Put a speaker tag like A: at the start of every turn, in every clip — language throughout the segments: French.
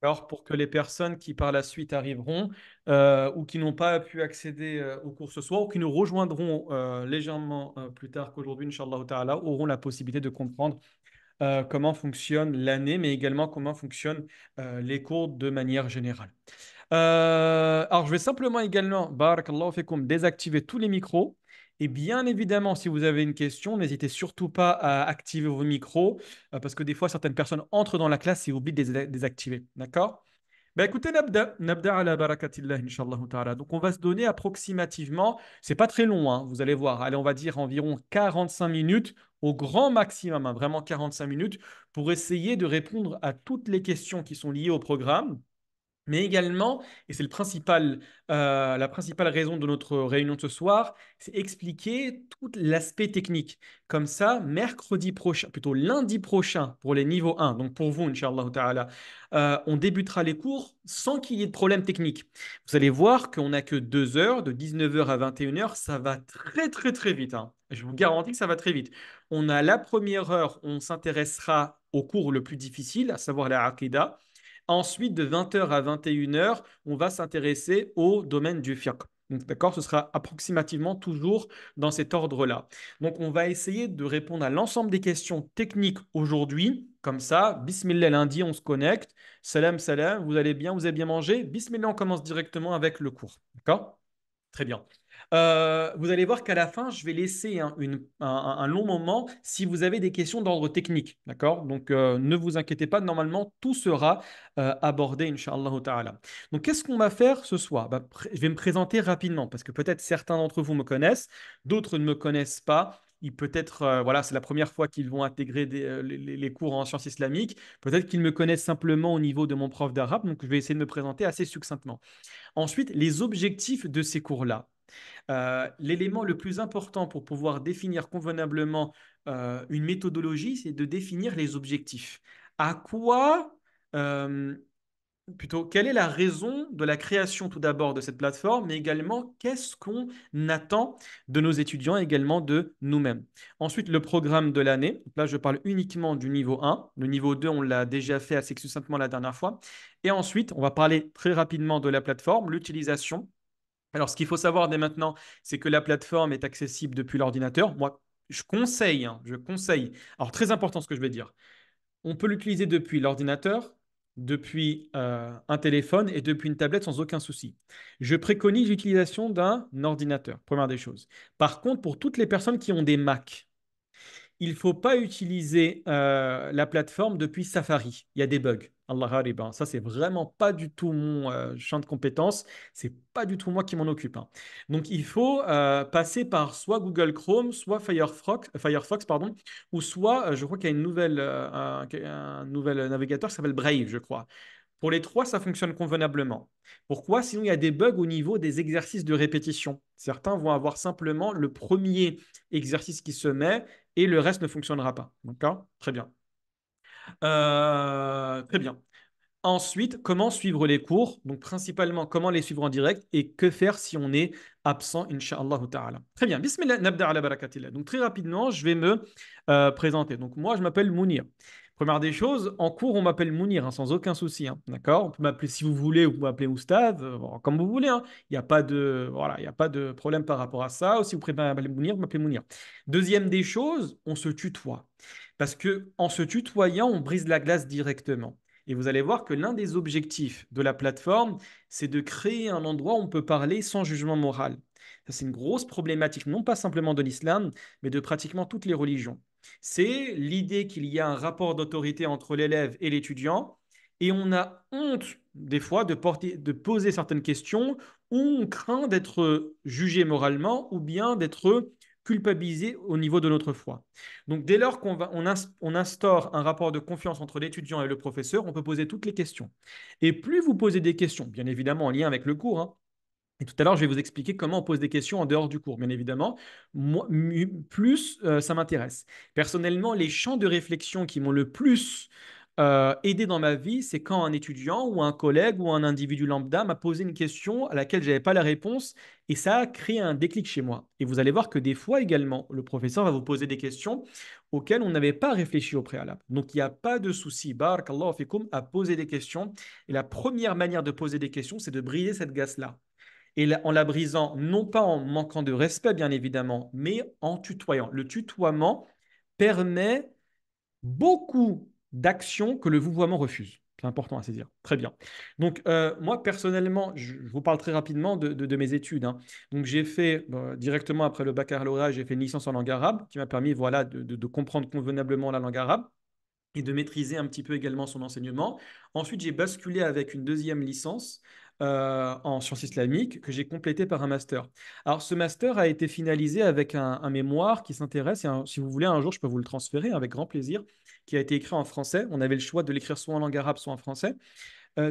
A: Alors, pour que les personnes qui par la suite arriveront ou qui n'ont pas pu accéder au cours ce soir ou qui nous rejoindront légèrement plus tard qu'aujourd'hui, Inch'Allah Ta'ala, auront la possibilité de comprendre comment fonctionne l'année, mais également comment fonctionnent les cours de manière générale. Alors, je vais simplement également, barakallahu fikum, désactiver tous les micros. Et bien évidemment, si vous avez une question, n'hésitez surtout pas à activer vos micros, parce que des fois, certaines personnes entrent dans la classe et oublient de les désactiver. D'accord? Ben écoutez, nabda ala barakatillah, inshallah ta'ala. Donc, on va se donner approximativement, c'est pas très long, hein, vous allez voir, allez, on va dire environ 45 minutes au grand maximum, hein, vraiment 45 minutes, pour essayer de répondre à toutes les questions qui sont liées au programme. Mais également, et c'est la principale raison de notre réunion de ce soir, c'est expliquer tout l'aspect technique. Comme ça, mercredi prochain, plutôt lundi prochain pour les niveaux 1, donc pour vous, Inch'Allah Ta'ala, on débutera les cours sans qu'il y ait de problème technique. Vous allez voir qu'on n'a que 2 heures, de 19 heures à 21 heures, ça va très très très vite, hein. Je vous garantis que ça va très vite. On a la première heure, on s'intéressera au cours le plus difficile, à savoir la Aqidah. Ensuite, de 20 heures à 21 heures, on va s'intéresser au domaine du fiqh. Donc, d'accord, ce sera approximativement toujours dans cet ordre-là. Donc, on va essayer de répondre à l'ensemble des questions techniques aujourd'hui. Comme ça, Bismillah, lundi, on se connecte. Salam, salam, vous allez bien, vous avez bien mangé. Bismillah, on commence directement avec le cours. D'accord? Très bien. Vous allez voir qu'à la fin, je vais laisser un long moment si vous avez des questions d'ordre technique. D'accord? Donc, ne vous inquiétez pas, normalement, tout sera abordé, Inch'Allah ta'ala. Donc, qu'est-ce qu'on va faire ce soir? Bah, je vais me présenter rapidement parce que peut-être certains d'entre vous me connaissent, d'autres ne me connaissent pas. Peut-être, voilà, c'est la première fois qu'ils vont intégrer les cours en sciences islamiques. Peut-être qu'ils me connaissent simplement au niveau de mon prof d'arabe. Donc, je vais essayer de me présenter assez succinctement. Ensuite, les objectifs de ces cours-là. L'élément le plus important pour pouvoir définir convenablement une méthodologie, c'est de définir les objectifs. À quoi, euh, plutôt, quelle est la raison de la création tout d'abord de cette plateforme, mais également qu'est-ce qu'on attend de nos étudiants et également de nous-mêmes. Ensuite, le programme de l'année. Là, je parle uniquement du niveau 1. Le niveau 2, on l'a déjà fait assez succinctement la dernière fois. Et ensuite, on va parler très rapidement de la plateforme, l'utilisation. Alors, ce qu'il faut savoir dès maintenant, c'est que la plateforme est accessible depuis l'ordinateur. Moi, je conseille, hein, je conseille. Alors, très important ce que je vais dire. On peut l'utiliser depuis l'ordinateur, depuis un téléphone et depuis une tablette sans aucun souci. Je préconise l'utilisation d'un ordinateur, première des choses. Par contre, pour toutes les personnes qui ont des Mac, il ne faut pas utiliser la plateforme depuis Safari. Il y a des bugs. Allah harib, hein. Ça, c'est vraiment pas du tout mon champ de compétences. C'est pas du tout moi qui m'en occupe, hein. Donc, il faut passer par soit Google Chrome, soit Firefox, pardon, ou soit, je crois qu'il y a un nouvel navigateur qui s'appelle Brave, je crois. Pour les trois, ça fonctionne convenablement. Pourquoi? Sinon, il y a des bugs au niveau des exercices de répétition. Certains vont avoir simplement le premier exercice qui se met et le reste ne fonctionnera pas. D'accord? Très bien. Très bien. Ensuite, comment suivre les cours? Donc, principalement, comment les suivre en direct et que faire si on est absent, Inch'Allah ta'ala. Très bien. Bismillah, nabda ala barakatillah. Donc, très rapidement, je vais me présenter. Donc, moi, je m'appelle Mounir. Première des choses, en cours, on m'appelle Mounir, hein, sans aucun souci, hein. D'accord? On peut m'appeler si vous voulez, ou vous m'appelez Oustaz, bon, comme vous voulez, hein. Il n'y a pas de, voilà, il n'y a pas de problème par rapport à ça. Ou si vous préférez m'appeler Mounir, vous m'appelez Mounir. Deuxième des choses, on se tutoie. Parce que en se tutoyant, on brise la glace directement. Et vous allez voir que l'un des objectifs de la plateforme, c'est de créer un endroit où on peut parler sans jugement moral. Ça, c'est une grosse problématique, non pas simplement de l'islam, mais de pratiquement toutes les religions. C'est l'idée qu'il y a un rapport d'autorité entre l'élève et l'étudiant, et on a honte des fois de poser certaines questions, ou on craint d'être jugé moralement, ou bien d'être culpabilisé au niveau de notre foi. Donc, dès lors on instaure un rapport de confiance entre l'étudiant et le professeur, on peut poser toutes les questions. Et plus vous posez des questions, bien évidemment en lien avec le cours, hein, et tout à l'heure, je vais vous expliquer comment on pose des questions en dehors du cours, bien évidemment. Plus ça m'intéresse. Personnellement, les champs de réflexion qui m'ont le plus aider dans ma vie, c'est quand un étudiant ou un collègue ou un individu lambda m'a posé une question à laquelle je n'avais pas la réponse et ça a créé un déclic chez moi. Et vous allez voir que des fois également, le professeur va vous poser des questions auxquelles on n'avait pas réfléchi au préalable. Donc il n'y a pas de souci, barakallahu fikum, à poser des questions. Et la première manière de poser des questions, c'est de briser cette glace-là. Et en la brisant, non pas en manquant de respect, bien évidemment, mais en tutoyant. Le tutoiement permet beaucoup d'actions que le vouvoiement refuse. C'est important à saisir. Très bien. Donc, moi, personnellement, je vous parle très rapidement de mes études, hein. Donc, j'ai fait, directement après le baccalauréat, j'ai fait une licence en langue arabe qui m'a permis, voilà, de comprendre convenablement la langue arabe et de maîtriser un petit peu également son enseignement. Ensuite, j'ai basculé avec une deuxième licence en sciences islamiques que j'ai complété par un master. Alors, ce master a été finalisé avec un mémoire qui s'intéresse, et si vous voulez, un jour, je peux vous le transférer avec grand plaisir, qui a été écrit en français. On avait le choix de l'écrire soit en langue arabe, soit en français,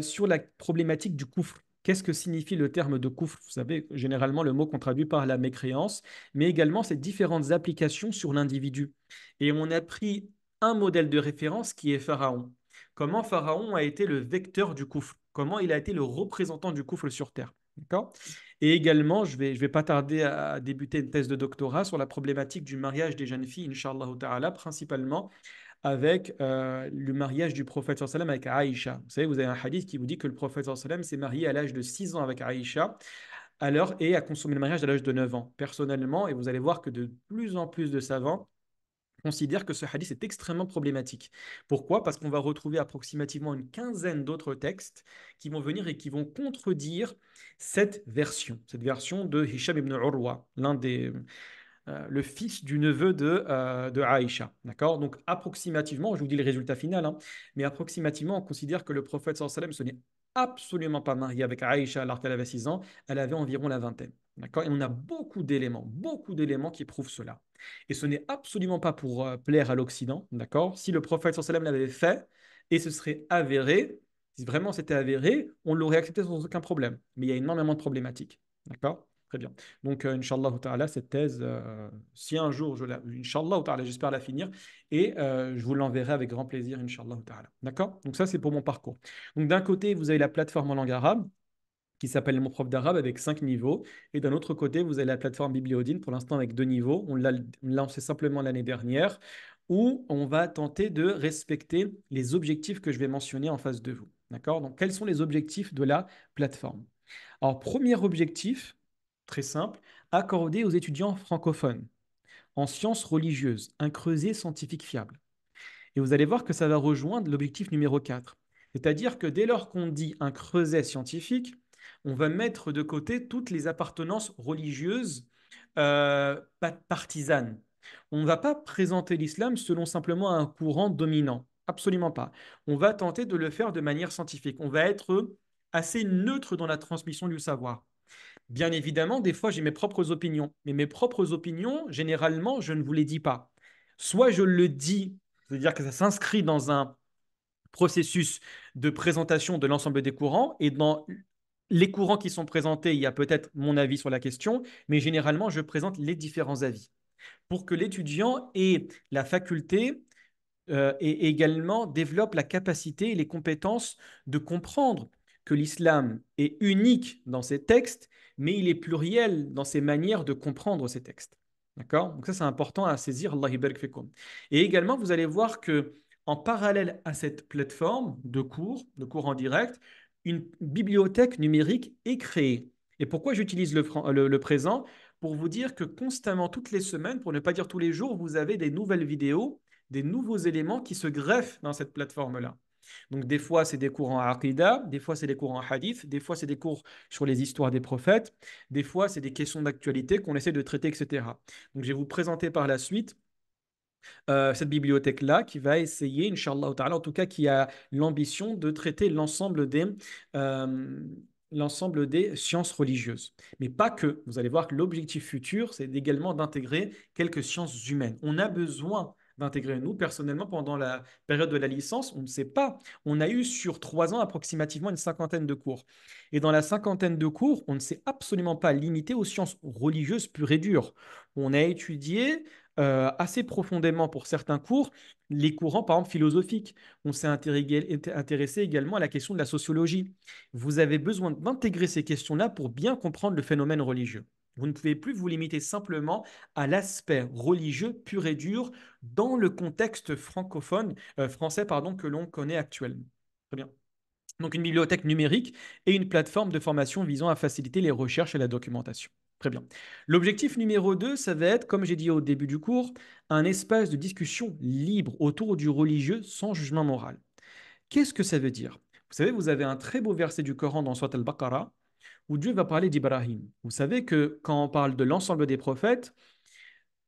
A: sur la problématique du kufr. Qu'est-ce que signifie le terme de kufr? Vous savez, généralement, le mot qu'on traduit par la mécréance, mais également ses différentes applications sur l'individu. Et on a pris un modèle de référence qui est Pharaon. Comment Pharaon a été le vecteur du kufr? Comment il a été le représentant du kufr sur Terre? D'accord. Et également, je vais pas tarder à débuter une thèse de doctorat sur la problématique du mariage des jeunes filles, Inch'Allah ta'ala, principalement avec le mariage du prophète sallam avec Aïcha. Vous savez, vous avez un hadith qui vous dit que le prophète sallam s'est marié à l'âge de 6 ans avec Aïcha et a consommé le mariage à l'âge de 9 ans. Personnellement, et vous allez voir que de plus en plus de savants considèrent que ce hadith est extrêmement problématique. Pourquoi? Parce qu'on va retrouver approximativement une quinzaine d'autres textes qui vont venir et qui vont contredire cette version de Hisham ibn Urwa, l'un des, le fils du neveu de Aïcha. D'accord? Donc, approximativement, je vous dis le résultat final, hein, mais approximativement, on considère que le prophète sallallahu alayhi wa sallam se n'est absolument pas marié avec Aïcha alors qu'elle avait 6 ans, elle avait environ la vingtaine. D'accord? Et on a beaucoup d'éléments qui prouvent cela. Et ce n'est absolument pas pour plaire à l'Occident. D'accord? Si le prophète sallallahu alayhi wa sallam l'avait fait et ce serait avéré, si vraiment c'était avéré, on l'aurait accepté sans aucun problème. Mais il y a énormément de problématiques. D'accord? Très bien. Donc, Inch'Allah ta'ala, cette thèse, si un jour, Inch'Allah ta'ala, j'espère la finir, et je vous l'enverrai avec grand plaisir, Inch'Allah ta'ala. D'accord? Donc, ça, c'est pour mon parcours. Donc, d'un côté, vous avez la plateforme en langue arabe, qui s'appelle Mon prof d'arabe avec 5 niveaux. Et d'un autre côté, vous avez la plateforme Bibliodine, pour l'instant avec 2 niveaux. On l'a lancé simplement l'année dernière, où on va tenter de respecter les objectifs que je vais mentionner en face de vous. D'accord? Donc, quels sont les objectifs de la plateforme? Alors, premier objectif, très simple, accorder aux étudiants francophones en sciences religieuses un creuset scientifique fiable. Et vous allez voir que ça va rejoindre l'objectif numéro 4. C'est-à-dire que dès lors qu'on dit un creuset scientifique, on va mettre de côté toutes les appartenances religieuses partisanes. On ne va pas présenter l'islam selon simplement un courant dominant. Absolument pas. On va tenter de le faire de manière scientifique. On va être assez neutre dans la transmission du savoir. Bien évidemment, des fois, j'ai mes propres opinions. Mais mes propres opinions, généralement, je ne vous les dis pas. Soit je le dis, c'est-à-dire que ça s'inscrit dans un processus de présentation de l'ensemble des courants, et dans les courants qui sont présentés, il y a peut-être mon avis sur la question, mais généralement, je présente les différents avis pour que l'étudiant ait la faculté et également développe la capacité et les compétences de comprendre que l'islam est unique dans ses textes, mais il est pluriel dans ses manières de comprendre ces textes. D'accord? Donc ça, c'est important à saisir. Allah barik fikum. Et également, vous allez voir que en parallèle à cette plateforme de cours en direct, une bibliothèque numérique est créée. Et pourquoi j'utilise le présent? Pour vous dire que constamment, toutes les semaines, pour ne pas dire tous les jours, vous avez des nouvelles vidéos, des nouveaux éléments qui se greffent dans cette plateforme-là. Donc, des fois, c'est des cours en aqidah, des fois, c'est des cours en hadith, des fois, c'est des cours sur les histoires des prophètes, des fois, c'est des questions d'actualité qu'on essaie de traiter, etc. Donc, je vais vous présenter par la suite cette bibliothèque-là qui va essayer, Inch'Allah ta'ala, en tout cas, qui a l'ambition de traiter euh, l'ensemble des sciences religieuses. Mais pas que. Vous allez voir que l'objectif futur, c'est également d'intégrer quelques sciences humaines. On a besoin d'intégrer. Nous, personnellement, pendant la période de la licence, on ne sait pas. On a eu sur 3 ans approximativement une cinquantaine de cours. Et dans la cinquantaine de cours, on ne s'est absolument pas limité aux sciences religieuses pures et dures. On a étudié assez profondément pour certains cours les courants, par exemple, philosophiques. On s'est intéressé également à la question de la sociologie. Vous avez besoin d'intégrer ces questions-là pour bien comprendre le phénomène religieux. Vous ne pouvez plus vous limiter simplement à l'aspect religieux pur et dur dans le contexte francophone, français, pardon, que l'on connaît actuellement. Très bien. Donc une bibliothèque numérique et une plateforme de formation visant à faciliter les recherches et la documentation. Très bien. L'objectif numéro 2, ça va être, comme j'ai dit au début du cours, un espace de discussion libre autour du religieux sans jugement moral. Qu'est-ce que ça veut dire? Vous savez, vous avez un très beau verset du Coran dans Surat al-Baqarah où Dieu va parler d'Ibrahim. Vous savez que quand on parle de l'ensemble des prophètes,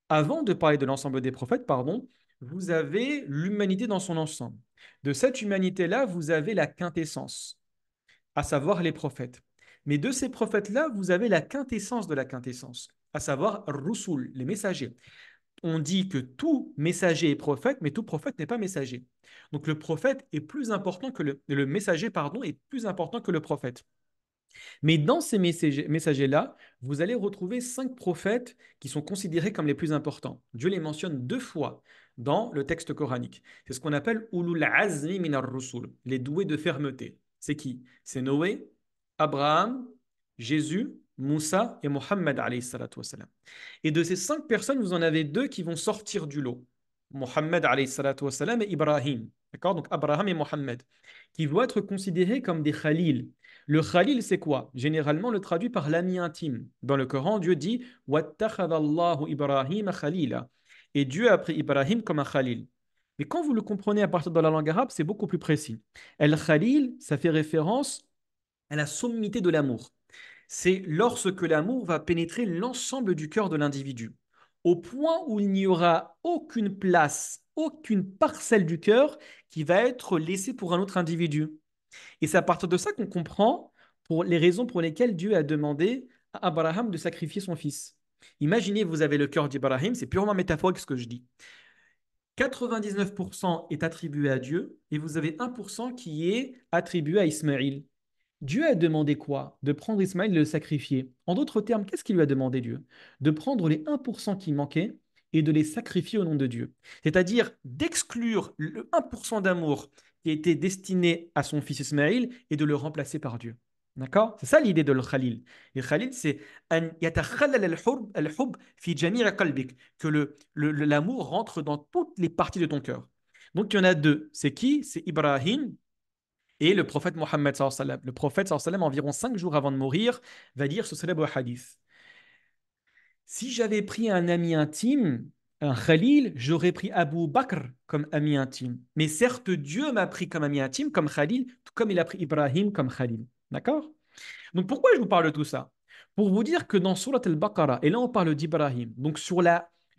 A: avant de parler de l'ensemble des prophètes, pardon, vous avez l'humanité dans son ensemble. De cette humanité-là, vous avez la quintessence, à savoir les prophètes. Mais de ces prophètes-là, vous avez la quintessence de la quintessence, à savoir Rusul, les messagers. On dit que tout messager est prophète, mais tout prophète n'est pas messager. Donc le prophète est plus important que le messager, pardon, est plus important que le prophète. Mais dans ces messagers-là, vous allez retrouver 5 prophètes qui sont considérés comme les plus importants. Dieu les mentionne 2 fois dans le texte coranique. C'est ce qu'on appelle ulul azmi minar rusul, les doués de fermeté. C'est qui? C'est Noé, Abraham, Jésus, Moussa et Mohammed alayhi salatu wassalam. Et de ces 5 personnes, vous en avez 2 qui vont sortir du lot. Mohammed alayhi salatu wassalam et Ibrahim. D'accord? Donc Abraham et Mohammed, qui vont être considérés comme des khalil. Le khalil, c'est quoi? Généralement, on le traduit par l'ami intime. Dans le Coran, Dieu dit Wattakhadallahu Ibrahim khalila. Et Dieu a pris Ibrahim comme un khalil. Mais quand vous le comprenez à partir de la langue arabe, c'est beaucoup plus précis. El khalil, ça fait référence à la sommité de l'amour. C'est lorsque l'amour va pénétrer l'ensemble du cœur de l'individu, au point où il n'y aura aucune place, aucune parcelle du cœur qui va être laissée pour un autre individu. Et c'est à partir de ça qu'on comprend pour les raisons pour lesquelles Dieu a demandé à Abraham de sacrifier son fils. Imaginez, vous avez le cœur d'Ibrahim, c'est purement métaphorique ce que je dis. 99% est attribué à Dieu et vous avez 1% qui est attribué à Ismaïl. Dieu a demandé quoi? De prendre Ismaël et de le sacrifier. En d'autres termes, qu'est-ce qu'il lui a demandé Dieu? De prendre les 1% qui manquaient et de les sacrifier au nom de Dieu. C'est-à-dire d'exclure le 1% d'amour qui était destiné à son fils Ismaël et de le remplacer par Dieu. D'accord? C'est ça l'idée de le Khalil. Le Khalil, c'est أن يتخلل الحب في جميع قلبك, que l'amour rentre dans toutes les parties de ton cœur. Donc il y en a 2. C'est qui? C'est Ibrahim et le prophète Mohammed sallallahu alayhi wa sallam. Le prophète sallallahu alayhi wa sallam, environ 5 jours avant de mourir, va dire ce célèbre hadith. Si j'avais pris un ami intime, un Khalil, j'aurais pris Abu Bakr comme ami intime. Mais certes, Dieu m'a pris comme ami intime, comme Khalil, tout comme il a pris Ibrahim comme Khalil. D'accord? Donc pourquoi je vous parle de tout ça? Pour vous dire que dans Surat al-Baqarah, et là on parle d'Ibrahim, donc sur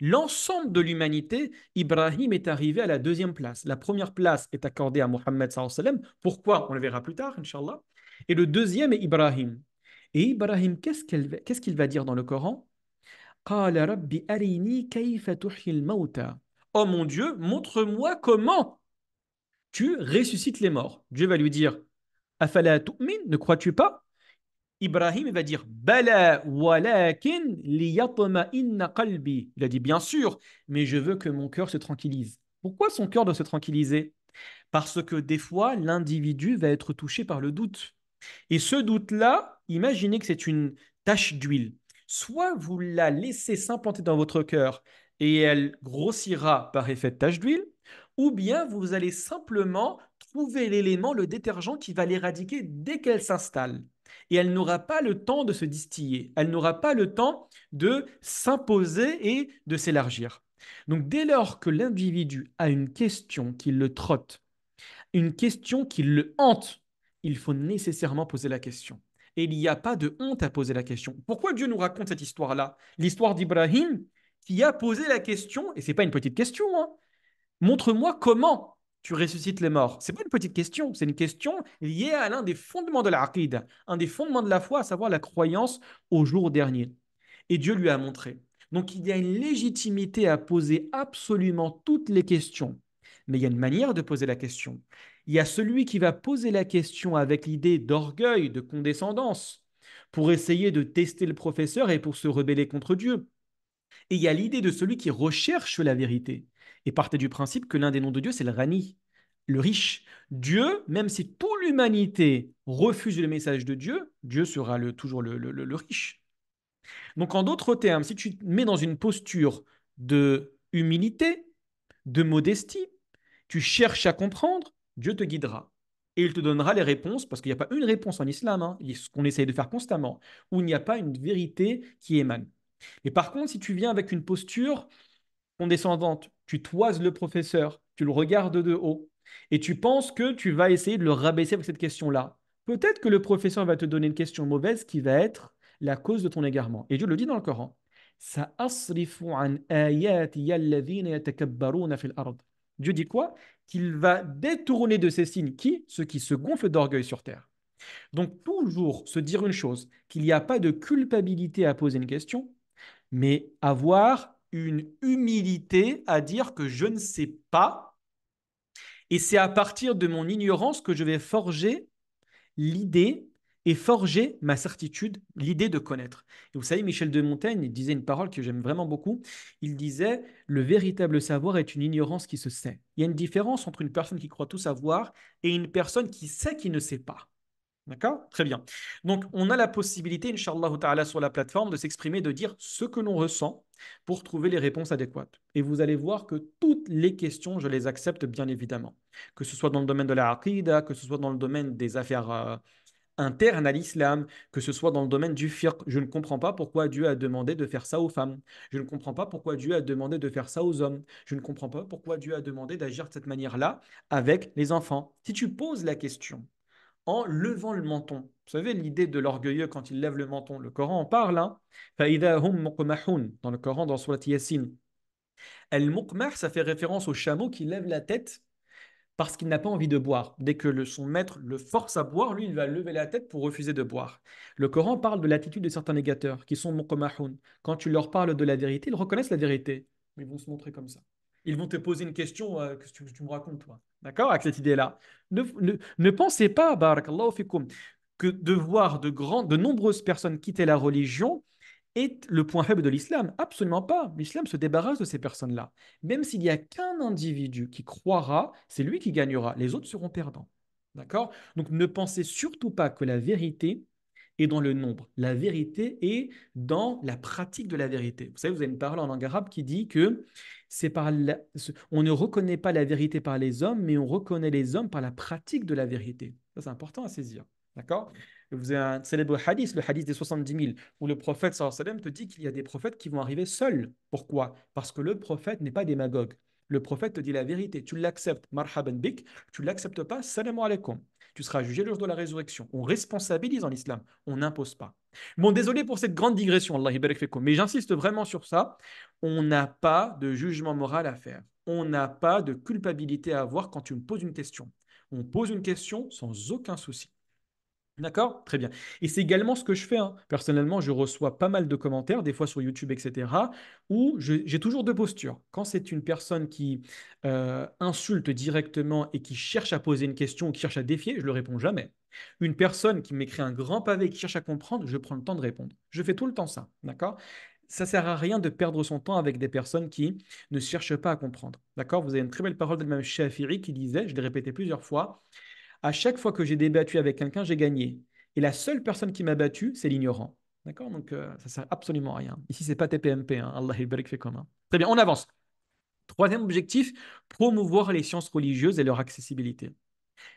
A: l'ensemble de l'humanité, Ibrahim est arrivé à la 2e place. La première place est accordée à Mohammed sallallahu alayhi wa sallam. Pourquoi? On le verra plus tard, Inch'Allah. Et le deuxième est Ibrahim. Et Ibrahim, qu'est-ce qu'il va dire dans le Coran? قال رب أرني كيف تحيي الموتى. Oh mon Dieu, montre-moi comment tu ressuscites les morts. Dieu va lui dire, Afala tu'min, ne crois-tu pas? Ibrahim va dire Bala walakin liyatma'inna qalbi. Il a dit bien sûr, mais je veux que mon cœur se tranquillise. Pourquoi son cœur doit se tranquilliser? Parce que des fois, l'individu va être touché par le doute. Et ce doute-là, imaginez que c'est une tache d'huile. Soit vous la laissez s'implanter dans votre cœur et elle grossira par effet de tache d'huile, ou bien vous allez simplement trouver l'élément, le détergent qui va l'éradiquer dès qu'elle s'installe. Et elle n'aura pas le temps de se distiller, elle n'aura pas le temps de s'imposer et de s'élargir. Donc dès lors que l'individu a une question qui le trotte, une question qui le hante, il faut nécessairement poser la question. Et il n'y a pas de honte à poser la question. Pourquoi Dieu nous raconte cette histoire-là? L'histoire d'Ibrahim qui a posé la question, et ce n'est pas une petite question, hein. Montre-moi comment tu ressuscites les morts. Ce n'est pas une petite question, c'est une question liée à l'un des fondements de la un des fondements de la foi, à savoir la croyance au jour dernier. Et Dieu lui a montré. Donc il y a une légitimité à poser absolument toutes les questions. Mais il y a une manière de poser la question. Il y a celui qui va poser la question avec l'idée d'orgueil, de condescendance, pour essayer de tester le professeur et pour se rebeller contre Dieu. Et il y a l'idée de celui qui recherche la vérité. Et partez du principe que l'un des noms de Dieu, c'est le Rani, le riche. Dieu, même si toute l'humanité refuse le message de Dieu, Dieu sera toujours le riche. Donc, en d'autres termes, si tu te mets dans une posture de humilité, de modestie, tu cherches à comprendre, Dieu te guidera. Et il te donnera les réponses, parce qu'il n'y a pas une réponse en islam, hein, ce qu'on essaye de faire constamment, où il n'y a pas une vérité qui émane. Et par contre, si tu viens avec une posture condescendante, tu toises le professeur, tu le regardes de haut, et tu penses que tu vas essayer de le rabaisser avec cette question-là, peut-être que le professeur va te donner une question mauvaise qui va être la cause de ton égarement. Et Dieu le dit dans le Coran. سأصرف عن آياتي الذين يتكبرون في الأرض. Dieu dit quoi? Qu'il va détourner de ses signes qui? Ceux qui se gonflent d'orgueil sur terre. Donc toujours se dire une chose, qu'il n'y a pas de culpabilité à poser une question, mais avoir une humilité à dire que je ne sais pas, et c'est à partir de mon ignorance que je vais forger l'idée et forger ma certitude, l'idée de connaître. Et vous savez, Michel de Montaigne il disait une parole que j'aime vraiment beaucoup. Il disait, le véritable savoir est une ignorance qui se sait. Il y a une différence entre une personne qui croit tout savoir et une personne qui sait qui ne sait pas. D'accord? Très bien. Donc, on a la possibilité, Inch'Allah ta'ala, sur la plateforme, de s'exprimer, de dire ce que l'on ressent pour trouver les réponses adéquates. Et vous allez voir que toutes les questions, je les accepte bien évidemment. Que ce soit dans le domaine de la aqidah, que ce soit dans le domaine des affaires internes à l'islam, que ce soit dans le domaine du fiqh. Je ne comprends pas pourquoi Dieu a demandé de faire ça aux femmes. Je ne comprends pas pourquoi Dieu a demandé de faire ça aux hommes. Je ne comprends pas pourquoi Dieu a demandé d'agir de cette manière-là avec les enfants. Si tu poses la question, en levant le menton. Vous savez, l'idée de l'orgueilleux quand il lève le menton. Le Coran en parle. Hein. فَإِذَا هُمْ مُقْمَحُونَ. Dans le Coran, dans Surat Yasin. Al-Muqmah, ça fait référence au chameau qui lève la tête parce qu'il n'a pas envie de boire. Dès que son maître le force à boire, lui, il va lever la tête pour refuser de boire. Le Coran parle de l'attitude de certains négateurs qui sont muqmahun. Quand tu leur parles de la vérité, ils reconnaissent la vérité, mais ils vont se montrer comme ça. Ils vont te poser une question que tu me racontes, toi. D'accord? Avec cette idée-là. Ne pensez pas, barakallahu fikum, que de voir de nombreuses personnes quitter la religion est le point faible de l'islam. Absolument pas. L'islam se débarrasse de ces personnes-là. Même s'il n'y a qu'un individu qui croira, c'est lui qui gagnera. Les autres seront perdants. D'accord? Donc ne pensez surtout pas que la vérité est dans le nombre. La vérité est dans la pratique de la vérité. Vous savez, vous avez une parole en langue arabe qui dit que on ne reconnaît pas la vérité par les hommes, mais on reconnaît les hommes par la pratique de la vérité. Ça, c'est important à saisir. D'accord? Vous avez un célèbre hadith, le hadith des 70 000, où le prophète sallallahu alayhi wa sallam te dit qu'il y a des prophètes qui vont arriver seuls. Pourquoi? Parce que le prophète n'est pas démagogue. Le prophète te dit la vérité. Tu l'acceptes, marhaban bik. Tu ne l'acceptes pas, salam alaikum. Tu seras jugé le jour de la résurrection. On responsabilise en islam. On n'impose pas. Bon, désolé pour cette grande digression, Allah barak fikum, mais j'insiste vraiment sur ça. On n'a pas de jugement moral à faire. On n'a pas de culpabilité à avoir quand tu me poses une question. On pose une question sans aucun souci. D'accord? Très bien. Et c'est également ce que je fais. Hein. Personnellement, je reçois pas mal de commentaires, des fois sur YouTube, etc., où j'ai toujours deux postures. Quand c'est une personne qui insulte directement et qui cherche à poser une question ou qui cherche à défier, je ne le réponds jamais. Une personne qui m'écrit un grand pavé et qui cherche à comprendre, je prends le temps de répondre. Je fais tout le temps ça. D'accord? Ça ne sert à rien de perdre son temps avec des personnes qui ne cherchent pas à comprendre. D'accord? Vous avez une très belle parole de même Shafi'i qui disait, je l'ai répété plusieurs fois, à chaque fois que j'ai débattu avec quelqu'un, j'ai gagné. Et la seule personne qui m'a battu, c'est l'ignorant. D'accord? Donc, ça sert absolument à rien. Ici, c'est pas TPMP. Hein. Allah il barik fikum, hein. Très bien, on avance. Troisième objectif, promouvoir les sciences religieuses et leur accessibilité.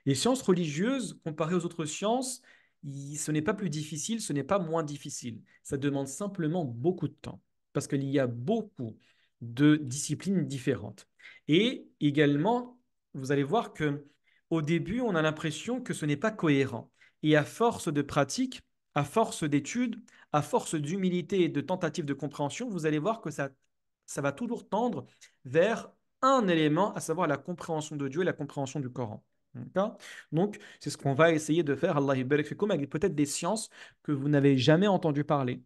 A: Les sciences religieuses, comparées aux autres sciences, ce n'est pas plus difficile, ce n'est pas moins difficile. Ça demande simplement beaucoup de temps parce qu'il y a beaucoup de disciplines différentes. Et également, vous allez voir que au début, on a l'impression que ce n'est pas cohérent. Et à force de pratique, à force d'études, à force d'humilité et de tentatives de compréhension, vous allez voir que ça va toujours tendre vers un élément, à savoir la compréhension de Dieu et la compréhension du Coran. D'accord. Donc, c'est ce qu'on va essayer de faire, Allah barik fikoum, avec peut-être des sciences que vous n'avez jamais entendu parler.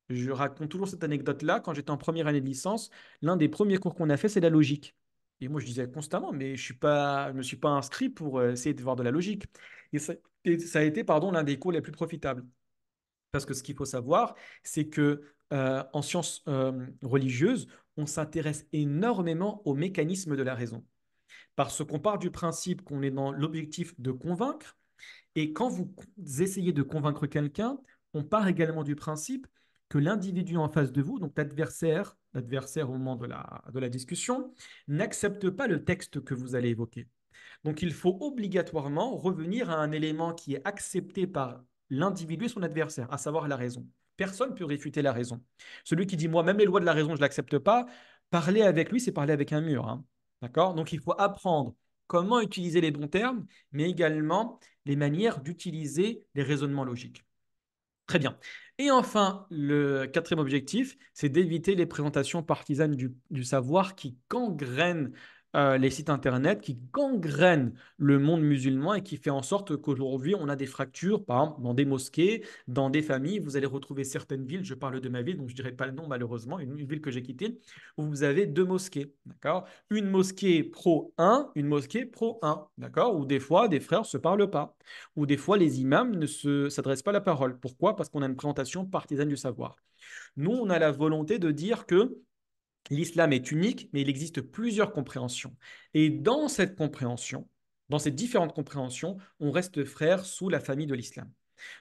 A: Je raconte toujours cette anecdote-là. Quand j'étais en première année de licence, l'un des premiers cours qu'on a fait, c'est la logique. Et moi, je disais constamment, mais je me suis pas inscrit pour essayer de voir de la logique. Et ça a été, pardon, l'un des cours les plus profitables. Parce que ce qu'il faut savoir, c'est que en sciences religieuses, on s'intéresse énormément aux mécanismes de la raison. Parce qu'on part du principe qu'on est dans l'objectif de convaincre, et quand vous essayez de convaincre quelqu'un, on part également du principe que l'individu en face de vous, donc l'adversaire au moment de la discussion, n'accepte pas le texte que vous allez évoquer. Donc il faut obligatoirement revenir à un élément qui est accepté par l'individu et son adversaire, à savoir la raison. Personne ne peut réfuter la raison. Celui qui dit moi, même les lois de la raison, je ne l'accepte pas, parler avec lui, c'est parler avec un mur. Hein. D'accord. Donc il faut apprendre comment utiliser les bons termes, mais également les manières d'utiliser les raisonnements logiques. Très bien. Et enfin, le quatrième objectif, c'est d'éviter les présentations partisanes du savoir qui gangrènent les sites Internet, qui gangrènent le monde musulman et qui fait en sorte qu'aujourd'hui, on a des fractures, par exemple, dans des mosquées, dans des familles. Vous allez retrouver certaines villes, je parle de ma ville, donc je ne dirai pas le nom malheureusement, une ville que j'ai quittée, où vous avez deux mosquées, d'accord? Une mosquée pro un, une mosquée pro un, d'accord? Où des fois, des frères ne se parlent pas où des fois les imams ne s'adressent pas la parole. Pourquoi? Parce qu'on a une présentation partisane du savoir. Nous, on a la volonté de dire que l'islam est unique, mais il existe plusieurs compréhensions. Et dans cette compréhension, dans ces différentes compréhensions, on reste frères sous la famille de l'islam.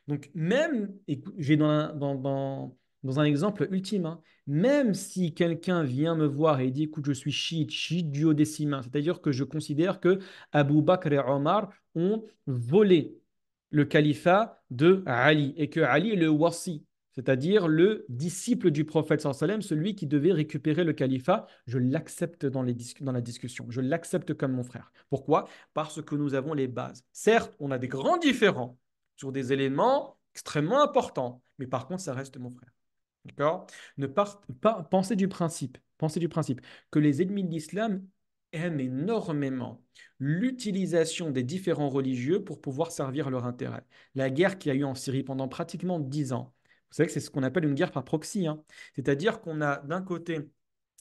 A: Donc, même, j'ai dans un exemple ultime, hein, même si quelqu'un vient me voir et dit, écoute, je suis chiite, chiite duodécimain, c'est-à-dire que je considère que Abu Bakr et Omar ont volé le califat de Ali et que Ali est le wasi, c'est-à-dire le disciple du prophète sallam, celui qui devait récupérer le califat, je l'accepte dans la discussion, je l'accepte comme mon frère. Pourquoi? Parce que nous avons les bases. Certes, on a des grands différends sur des éléments extrêmement importants. Mais par contre, ça reste mon frère. D'accord. Ne pas pensez du principe que les ennemis de l'islam aiment énormément l'utilisation des différents religieux pour pouvoir servir leur intérêt. La guerre qu'il y a eu en Syrie pendant pratiquement 10 ans, vous savez que c'est ce qu'on appelle une guerre par proxy. Hein. C'est-à-dire qu'on a d'un côté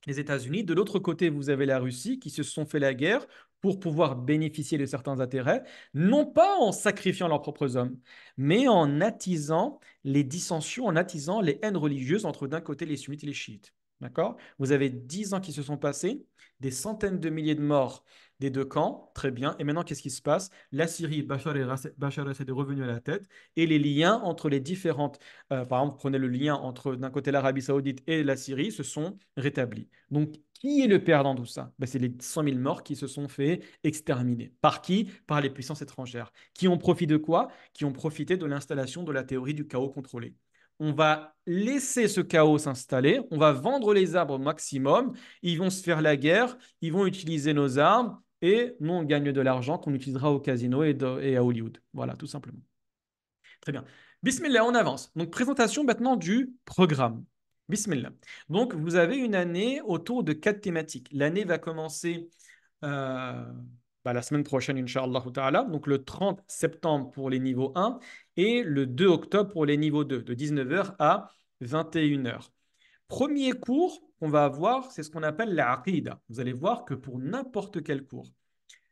A: les États-Unis. De l'autre côté, vous avez la Russie qui se sont fait la guerre pour pouvoir bénéficier de certains intérêts, non pas en sacrifiant leurs propres hommes, mais en attisant les dissensions, en attisant les haines religieuses entre d'un côté les sunnites et les chiites. D'accord? Vous avez 10 ans qui se sont passés, des centaines de milliers de morts des deux camps, très bien. Et maintenant, qu'est-ce qui se passe? La Syrie, Bachar el-Assad est revenu à la tête, et les liens entre les différentes, par exemple, prenez le lien entre d'un côté l'Arabie Saoudite et la Syrie, se sont rétablis. Donc, qui est le perdant de tout ça? Ben, c'est les 100 000 morts qui se sont fait exterminer. Par qui? Par les puissances étrangères. Qui ont profité de quoi? Qui ont profité de l'installation de la théorie du chaos contrôlé. On va laisser ce chaos s'installer, on va vendre les arbres au maximum, ils vont se faire la guerre, ils vont utiliser nos armes, et nous, on gagne de l'argent qu'on utilisera au casino et à Hollywood. Voilà, tout simplement. Très bien. Bismillah, on avance. Donc, présentation maintenant du programme. Bismillah. Donc, vous avez une année autour de quatre thématiques. L'année va commencer euh, la semaine prochaine, Inch'Allah ta'ala. Donc, le 30 septembre pour les niveaux 1 et le 2 octobre pour les niveaux 2, de 19h à 21h. Premier cours qu'on va avoir, c'est ce qu'on appelle la aqida. Vous allez voir que pour n'importe quel cours,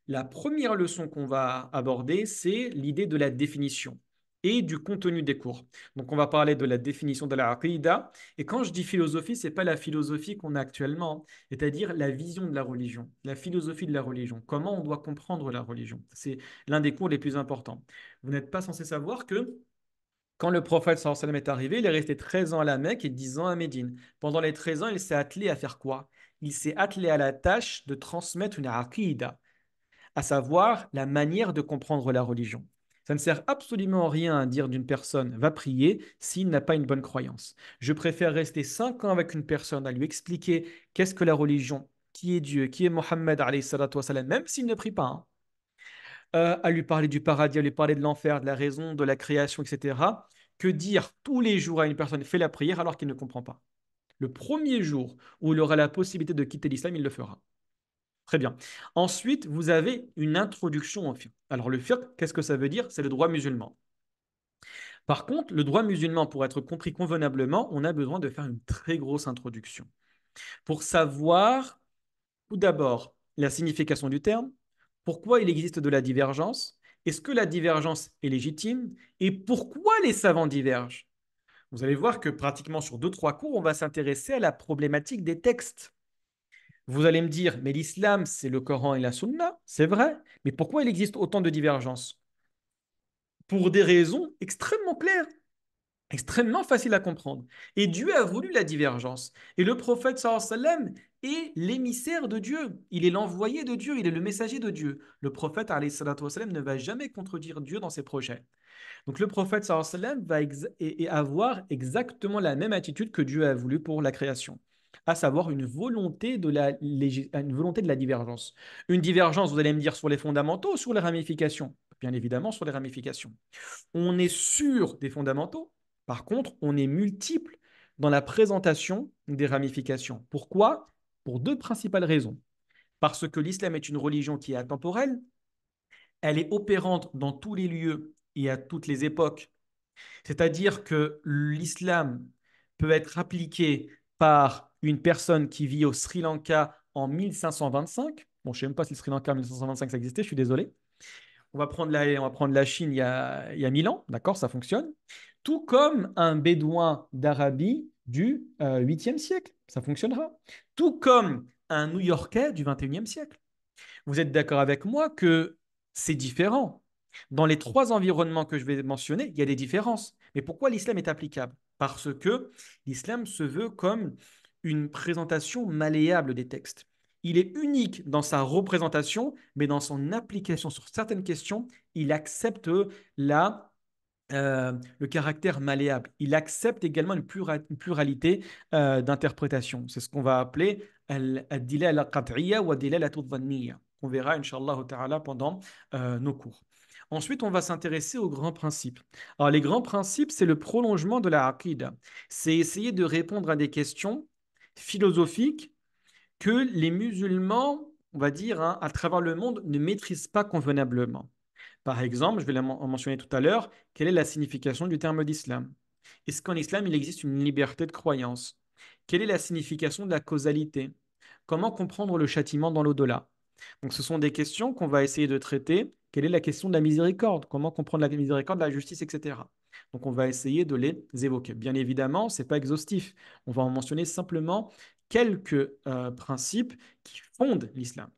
A: la première leçon qu'on va aborder, c'est l'idée de la définition et du contenu des cours. Donc, on va parler de la définition de la aqidah. Et quand je dis philosophie, ce n'est pas la philosophie qu'on a actuellement, c'est-à-dire la vision de la religion, la philosophie de la religion, comment on doit comprendre la religion. C'est l'un des cours les plus importants. Vous n'êtes pas censé savoir que quand le prophète sallallahu alayhi wa sallam est arrivé, il est resté 13 ans à la Mecque et 10 ans à Médine. Pendant les 13 ans, il s'est attelé à faire quoi? Il s'est attelé à la tâche de transmettre une aqidah, à savoir la manière de comprendre la religion. Ça ne sert absolument à rien à dire d'une personne va prier s'il n'a pas une bonne croyance. Je préfère rester 5 ans avec une personne à lui expliquer qu'est-ce que la religion, qui est Dieu, qui est Mohammed, alayhi salatu wa salam, même s'il ne prie pas, hein, à lui parler du paradis, à lui parler de l'enfer, de la raison, de la création, etc., que dire tous les jours à une personne fais la prière alors qu'il ne comprend pas. Le premier jour où il aura la possibilité de quitter l'islam, il le fera. Très bien. Ensuite, vous avez une introduction au fiqh. Alors, le fiqh, qu'est-ce que ça veut dire? C'est le droit musulman. Par contre, le droit musulman, pour être compris convenablement, on a besoin de faire une très grosse introduction. Pour savoir, tout d'abord, la signification du terme, pourquoi il existe de la divergence, est-ce que la divergence est légitime et pourquoi les savants divergent? Vous allez voir que pratiquement sur deux, trois cours, on va s'intéresser à la problématique des textes. Vous allez me dire, mais l'islam, c'est le Coran et la Sunna, c'est vrai, mais pourquoi il existe autant de divergences? Pour des raisons extrêmement claires, extrêmement faciles à comprendre. Et Dieu a voulu la divergence. Et le prophète sallallahu alayhi wa sallam est l'émissaire de Dieu. Il est l'envoyé de Dieu, il est le messager de Dieu. Le prophète alayhi salatu wa sallam, ne va jamais contredire Dieu dans ses projets. Donc le prophète sallallahu alayhi wa sallam va avoir exactement la même attitude que Dieu a voulu pour la création, à savoir une volonté de la divergence. Une divergence, vous allez me dire, sur les fondamentaux ou sur les ramifications? Bien évidemment, sur les ramifications. On est sûr des fondamentaux, par contre, on est multiple dans la présentation des ramifications. Pourquoi? Pour deux principales raisons. Parce que l'islam est une religion qui est atemporelle, elle est opérante dans tous les lieux et à toutes les époques. C'est-à-dire que l'islam peut être appliqué par une personne qui vit au Sri Lanka en 1525. Bon, je ne sais même pas si le Sri Lanka en 1525 ça existait, je suis désolé. On va prendre la Chine il y a 1000 ans, d'accord, ça fonctionne. Tout comme un bédouin d'Arabie du 8e siècle, ça fonctionnera. Tout comme un New-Yorkais du 21e siècle. Vous êtes d'accord avec moi que c'est différent. Dans les trois environnements que je vais mentionner, il y a des différences. Mais pourquoi l'islam est applicable? Parce que l'islam se veut comme une présentation malléable des textes. Il est unique dans sa représentation, mais dans son application sur certaines questions, il accepte le caractère malléable. Il accepte également une pluralité d'interprétations. C'est ce qu'on va appeler al-dilala al-qat'iyya ou al-dilala al-dhanniyya. On verra, Inch'Allah ta'ala, pendant nos cours. Ensuite, on va s'intéresser aux grands principes. Alors, les grands principes, c'est le prolongement de la aqida. C'est essayer de répondre à des questions philosophiques que les musulmans, on va dire, hein, à travers le monde, ne maîtrisent pas convenablement. Par exemple, je vais en mentionner tout à l'heure, quelle est la signification du terme d'islam? Est-ce qu'en islam, il existe une liberté de croyance? Quelle est la signification de la causalité? Comment comprendre le châtiment dans l'au-delà? Donc, ce sont des questions qu'on va essayer de traiter. Quelle est la question de la miséricorde? Comment comprendre la miséricorde, la justice, etc. Donc, on va essayer de les évoquer. Bien évidemment, ce n'est pas exhaustif. On va en mentionner simplement quelques principes qui fondent l'islam.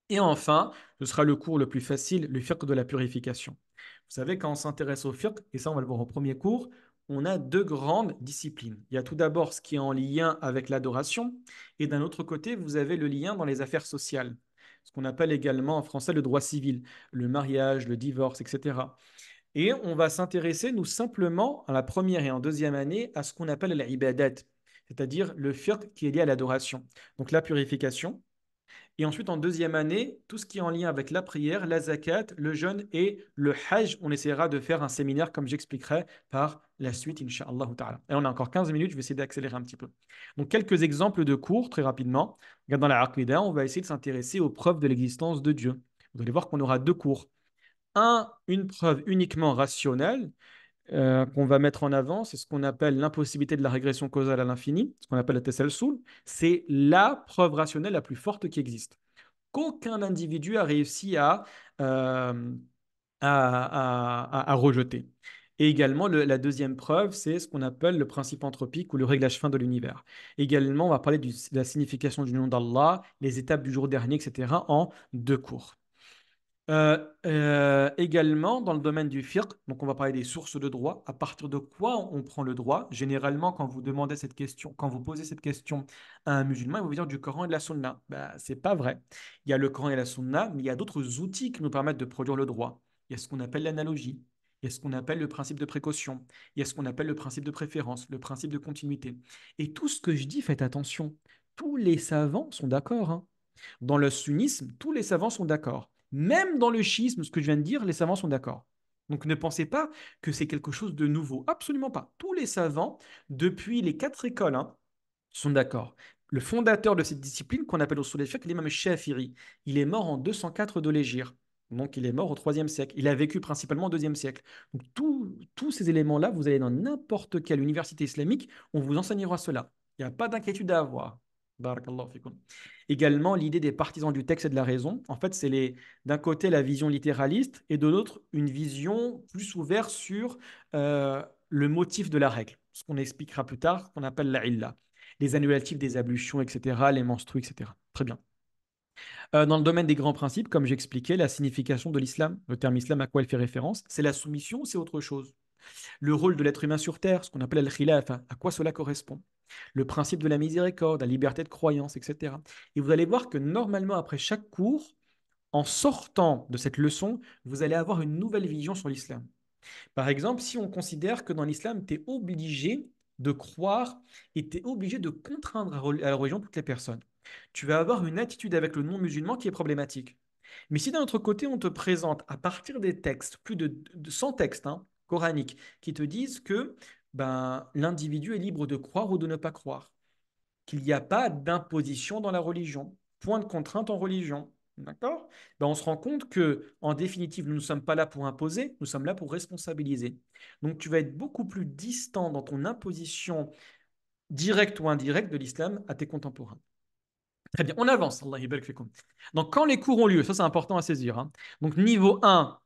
A: Et enfin, ce sera le cours le plus facile, le fiqh de la purification. Vous savez, quand on s'intéresse au fiqh, et ça on va le voir au premier cours, on a deux grandes disciplines. Il y a tout d'abord ce qui est en lien avec l'adoration, et d'un autre côté, vous avez le lien dans les affaires sociales, ce qu'on appelle également en français le droit civil, le mariage, le divorce, etc. Et on va s'intéresser, nous, simplement, à la première et en deuxième année, à ce qu'on appelle l'ibadat, c'est-à-dire le fiqh qui est lié à l'adoration. Donc la purification, et ensuite, en deuxième année, tout ce qui est en lien avec la prière, la zakat, le jeûne et le hajj, on essaiera de faire un séminaire comme j'expliquerai par la suite, Inch'Allah ta'ala. Et on a encore 15 minutes, je vais essayer d'accélérer un petit peu. Donc, quelques exemples de cours, très rapidement. Regarde, dans la Aqidah, on va essayer de s'intéresser aux preuves de l'existence de Dieu. Vous allez voir qu'on aura deux cours. Une preuve uniquement rationnelle, qu'on va mettre en avant, c'est ce qu'on appelle l'impossibilité de la régression causale à l'infini, ce qu'on appelle le tasalsul. C'est la preuve rationnelle la plus forte qui existe, qu'aucun individu a réussi euh, à rejeter. Et également, la deuxième preuve, c'est ce qu'on appelle le principe anthropique ou le réglage fin de l'univers. Également, on va parler de la signification du nom d'Allah, les étapes du jour dernier, etc. en deux cours. Également, dans le domaine du fiqh, donc on va parler des sources de droit. À partir de quoi on prend le droit? Généralement, quand vous demandez cette question, quand vous posez cette question à un musulman, il va vous dire du Coran et de la Sunna. Ben, c'est pas vrai. Il y a le Coran et la Sunna, mais il y a d'autres outils qui nous permettent de produire le droit. Il y a ce qu'on appelle l'analogie. Il y a ce qu'on appelle le principe de précaution. Il y a ce qu'on appelle le principe de préférence, le principe de continuité. Et tout ce que je dis, faites attention. Tous les savants sont d'accord, hein. Dans le sunnisme, tous les savants sont d'accord. Même dans le chiisme, ce que je viens de dire, les savants sont d'accord. Donc ne pensez pas que c'est quelque chose de nouveau. Absolument pas. Tous les savants, depuis les quatre écoles, hein, sont d'accord. Le fondateur de cette discipline, qu'on appelle au soul al-fiqh, l'imam Shafiri, il est mort en 204 de l'Hégire. Donc il est mort au 3e siècle. Il a vécu principalement au 2e siècle. Donc tous ces éléments-là, vous allez dans n'importe quelle université islamique, on vous enseignera cela. Il n'y a pas d'inquiétude à avoir. Barakallahu fikum. Également, l'idée des partisans du texte et de la raison. En fait, c'est d'un côté la vision littéraliste et de l'autre une vision plus ouverte sur le motif de la règle. ce qu'on expliquera plus tard, qu'on appelle la illa, les annulatifs des ablutions, etc., les menstrues, etc. Très bien. Dans le domaine des grands principes, comme j'expliquais, la signification de l'islam, le terme islam, à quoi il fait référence, c'est la soumission ou c'est autre chose? Le rôle de l'être humain sur terre, ce qu'on appelle al-khilafa, à quoi cela correspond? Le principe de la miséricorde, la liberté de croyance, etc. Et vous allez voir que normalement, après chaque cours, en sortant de cette leçon, vous allez avoir une nouvelle vision sur l'islam. Par exemple, si on considère que dans l'islam, tu es obligé de croire et tu es obligé de contraindre à la religion toutes les personnes, tu vas avoir une attitude avec le non-musulman qui est problématique. Mais si d'un autre côté, on te présente à partir des textes, plus de 100 textes coraniques, qui te disent que l'individu est libre de croire ou de ne pas croire, qu'il n'y a pas d'imposition dans la religion, point de contrainte en religion. D'accord? On se rend compte que, en définitive, nous ne sommes pas là pour imposer, nous sommes là pour responsabiliser. Donc, tu vas être beaucoup plus distant dans ton imposition directe ou indirecte de l'islam à tes contemporains. Très bien, on avance. Allah yabarak fikoum. Donc, quand les cours ont lieu, ça c'est important à saisir. Donc, niveau 1,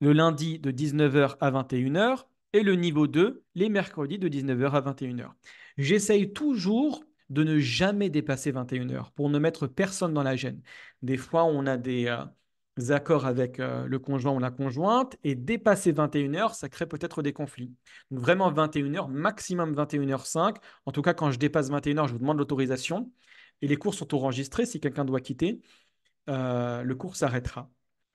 A: le lundi de 19h à 21h et le niveau 2, les mercredis de 19h à 21h. J'essaye toujours de ne jamais dépasser 21h pour ne mettre personne dans la gêne. Des fois, on a des accords avec le conjoint ou la conjointe et dépasser 21h, ça crée peut-être des conflits. Donc vraiment 21h, maximum 21h05. En tout cas, quand je dépasse 21h, je vous demande l'autorisation et les cours sont enregistrés. Si quelqu'un doit quitter, le cours s'arrêtera.